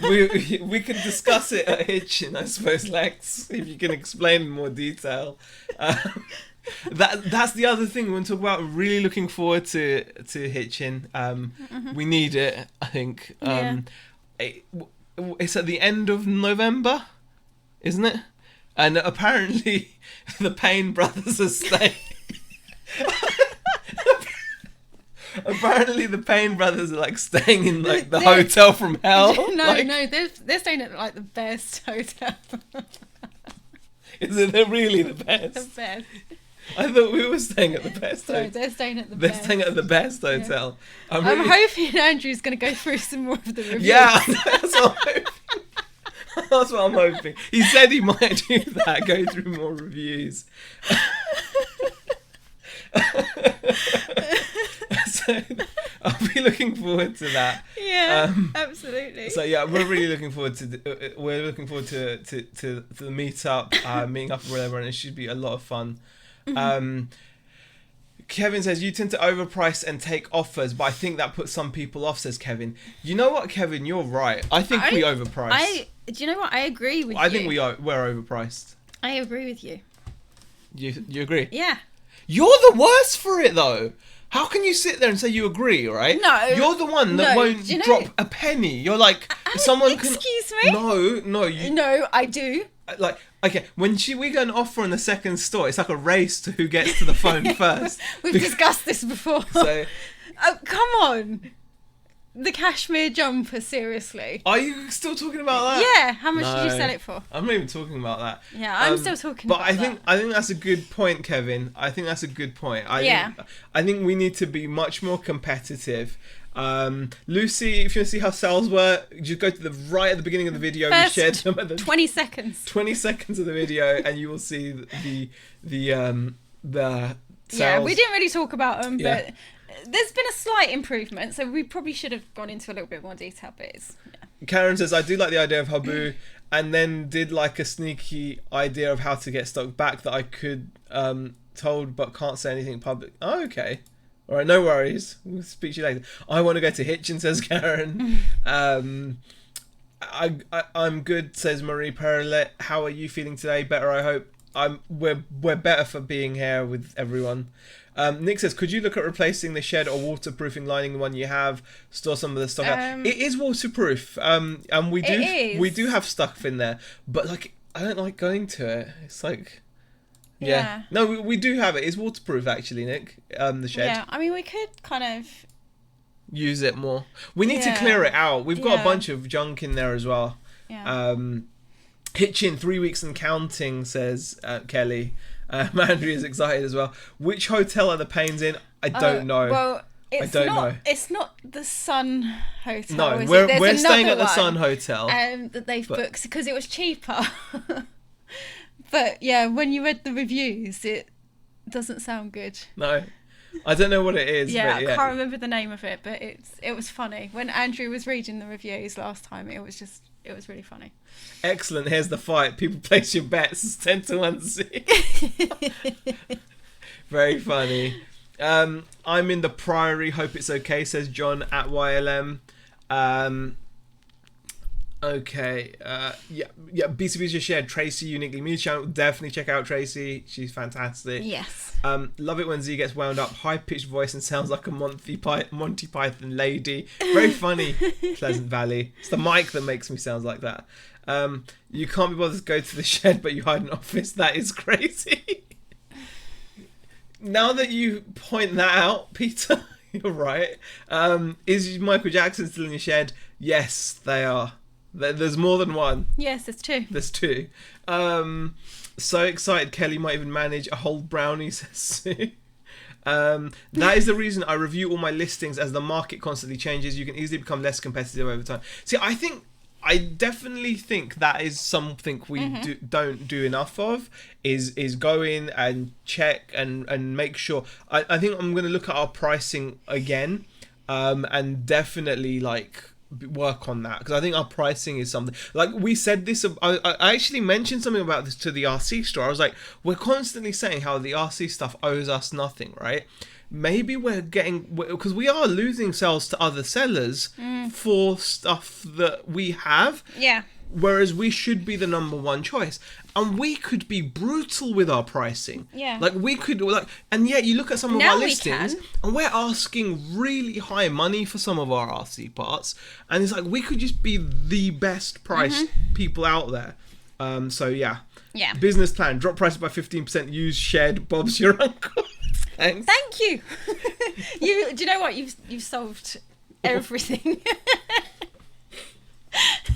We can discuss it at Hitchin, I suppose, Lex, if you can explain in more detail. That's the other thing when we talk about really looking forward to Hitchin. We need it, I think. It's at the end of November, isn't it? And apparently the Payne brothers are staying. Apparently the Payne brothers are staying in the hotel from hell. No, they're staying at the best hotel. Is it really the best? The best. I thought we were staying at the best hotel. No, they're staying at the They're best. staying at the best hotel. Yeah. I'm hoping Andrew's going to go through some more of the reviews. Yeah, that's what I'm hoping. That's what I'm hoping. He said he might do that, go through more reviews. So I'll be looking forward to that. Yeah, absolutely. So yeah, we're really looking forward to the meetup, meeting up with everyone. It should be a lot of fun. Kevin says you tend to overprice and take offers, but I think that puts some people off. Says Kevin. You know what, Kevin? You're right. I think we overprice. Do you know what? I agree with you. I think we're overpriced. I agree with you. You agree? Yeah. You're the worst for it though. How can you sit there and say you agree, right? No. You're the one that won't drop a penny. You're like, someone can... Excuse me? No. No, I do. Okay, when we go and offer in the second store, it's like a race to who gets to the phone first. We've discussed this before. So, oh, come on. The cashmere jumper, seriously. Are you still talking about that? Yeah, how much did you sell it for? I'm not even talking about that. Yeah, I'm still talking about that. But I think that's a good point, Kevin. I think that's a good point. I think we need to be much more competitive. Lucy, if you want to see how sales were, just go to right at the beginning of the video. First we shared some of the 20 seconds. 20 seconds of the video, and you will see the sales. Yeah, we didn't really talk about them, but there's been a slight improvement, so we probably should have gone into a little bit more detail, but Karen says, I do like the idea of Habu, and then did a sneaky idea of how to get stock back that I could told but can't say anything public. Oh, okay. All right, no worries. We'll speak to you later. I want to go to Hitchin, says Karen. I'm good, says Marie Perlet. How are you feeling today? Better, I hope. we're better for being here with everyone. Nick says, could you look at replacing the shed or waterproofing lining the one you have? Store some of the stuff out. It is waterproof, and we do have stuff in there, but like I don't like going to it. It's like, yeah. No, we do have it. It's waterproof actually, Nick. The shed. Yeah, I mean we could kind of use it more. We need to clear it out. We've got a bunch of junk in there as well. Yeah. Hitchin 3 weeks and counting, says Kelly. Andrea's excited as well. Which hotel are the Paynes in? I don't know. Well, know. It's not the Sun Hotel. No, we're staying at the Sun Hotel. That they've booked because it was cheaper. But yeah, when you read the reviews, it doesn't sound good. No, I don't know what it is. Yeah, but I can't remember the name of it, but it was funny. When Andrew was reading the reviews last time, it was really funny. Excellent. Here's the fight. People place your bets. 10-1. Very funny. I'm in the Priory. Hope it's okay, says John at YLM. Okay. Yeah. BCB's just shared Tracy Uniquely Me channel. Definitely check out Tracy. She's fantastic. Yes. Love it when Z gets wound up. High pitched voice and sounds like a Monty Python lady. Very funny. Pleasant Valley. It's the mic that makes me sound like that. You can't be bothered to go to the shed, but you hide in office. That is crazy. Now that you point that out, Peter, you're right. Is Michael Jackson still in your shed? Yes, they are. There's more than one. Yes, there's two. There's two. So excited Kelly might even manage a whole brownie, says Sue. That is the reason I review all my listings. As the market constantly changes, you can easily become less competitive over time. See, I definitely think that is something we don't do enough of, is go in and check and make sure. I think I'm going to look at our pricing again, and definitely work on that, because I think our pricing is something, like we said this, I actually mentioned something about this to the RC store. I was like, we're constantly saying how the RC stuff owes us nothing, right? Maybe we're getting, because we are losing sales to other sellers for stuff that we have, whereas we should be the number one choice, and we could be brutal with our pricing. We could, and yet you look at some of our listings and we're asking really high money for some of our RC parts, and it's like we could just be the best priced people out there. So yeah, business plan: drop prices by 15%, use shed, Bob's your uncle. Thanks. Thank you. Do you know what, you've solved everything.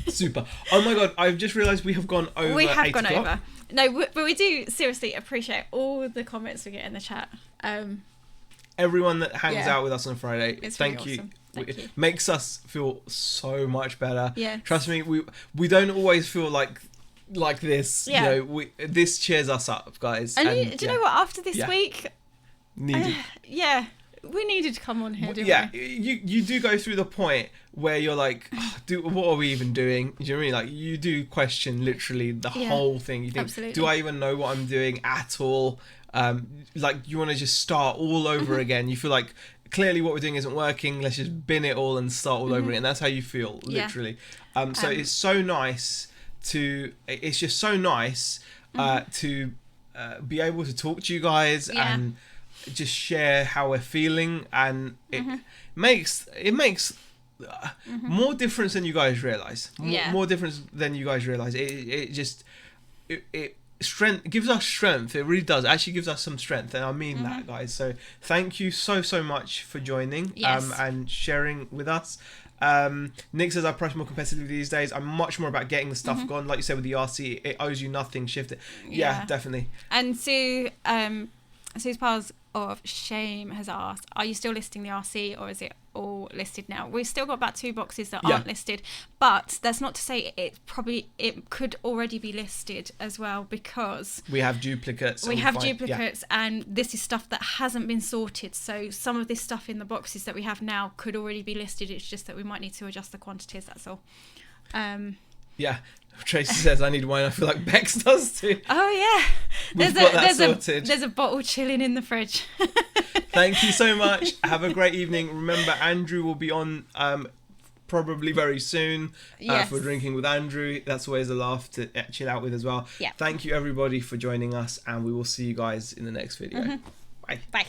Super. Oh my god, I've just realised we have gone over. We have 8 gone o'clock. over. No, but we do seriously appreciate all the comments we get in the chat. Everyone that hangs out with us on Friday, thank really you. awesome. Thank you. Makes us feel so much better. Yeah. Trust me, we don't always feel like this. Yeah. You know, this cheers us up, guys. And do you know what? After this week, needed. We needed to come on here, didn't we? You do go through the point where you're like, what are we even doing? Do you know what I mean? Like, you do question literally the whole thing. You think, absolutely. Do I even know what I'm doing at all? You want to just start all over again. You feel like clearly what we're doing isn't working. Let's just bin it all and start all over again. And that's how you feel, literally. So it's so nice to. It's just so nice to be able to talk to you guys and just share how we're feeling, and it makes more difference than you guys realize. More difference than you guys realize. It strength gives us strength. It really does. It actually gives us some strength, and I mean that, guys. So thank you so much for joining and sharing with us. Nick says I price more competitively these days. I'm much more about getting the stuff gone, like you said with the RC. It owes you nothing. Shift it. Yeah, definitely. And Sue's Piles of Shame has asked, are you still listing the RC, or is it all listed now? We've still got about 2 boxes that aren't listed, but that's not to say it could already be listed as well, because we have duplicates. And this is stuff that hasn't been sorted. So some of this stuff in the boxes that we have now could already be listed. It's just that we might need to adjust the quantities. That's all. Tracy says I need wine. I feel like Bex does too. Oh yeah, there's a bottle chilling in the fridge. Thank you so much. Have a great evening. Remember, Andrew will be on probably very soon Yes. for Drinking with Andrew. That's always a laugh to chill out with as well. Yeah. Thank you everybody for joining us, and we will see you guys in the next video. Bye. Bye.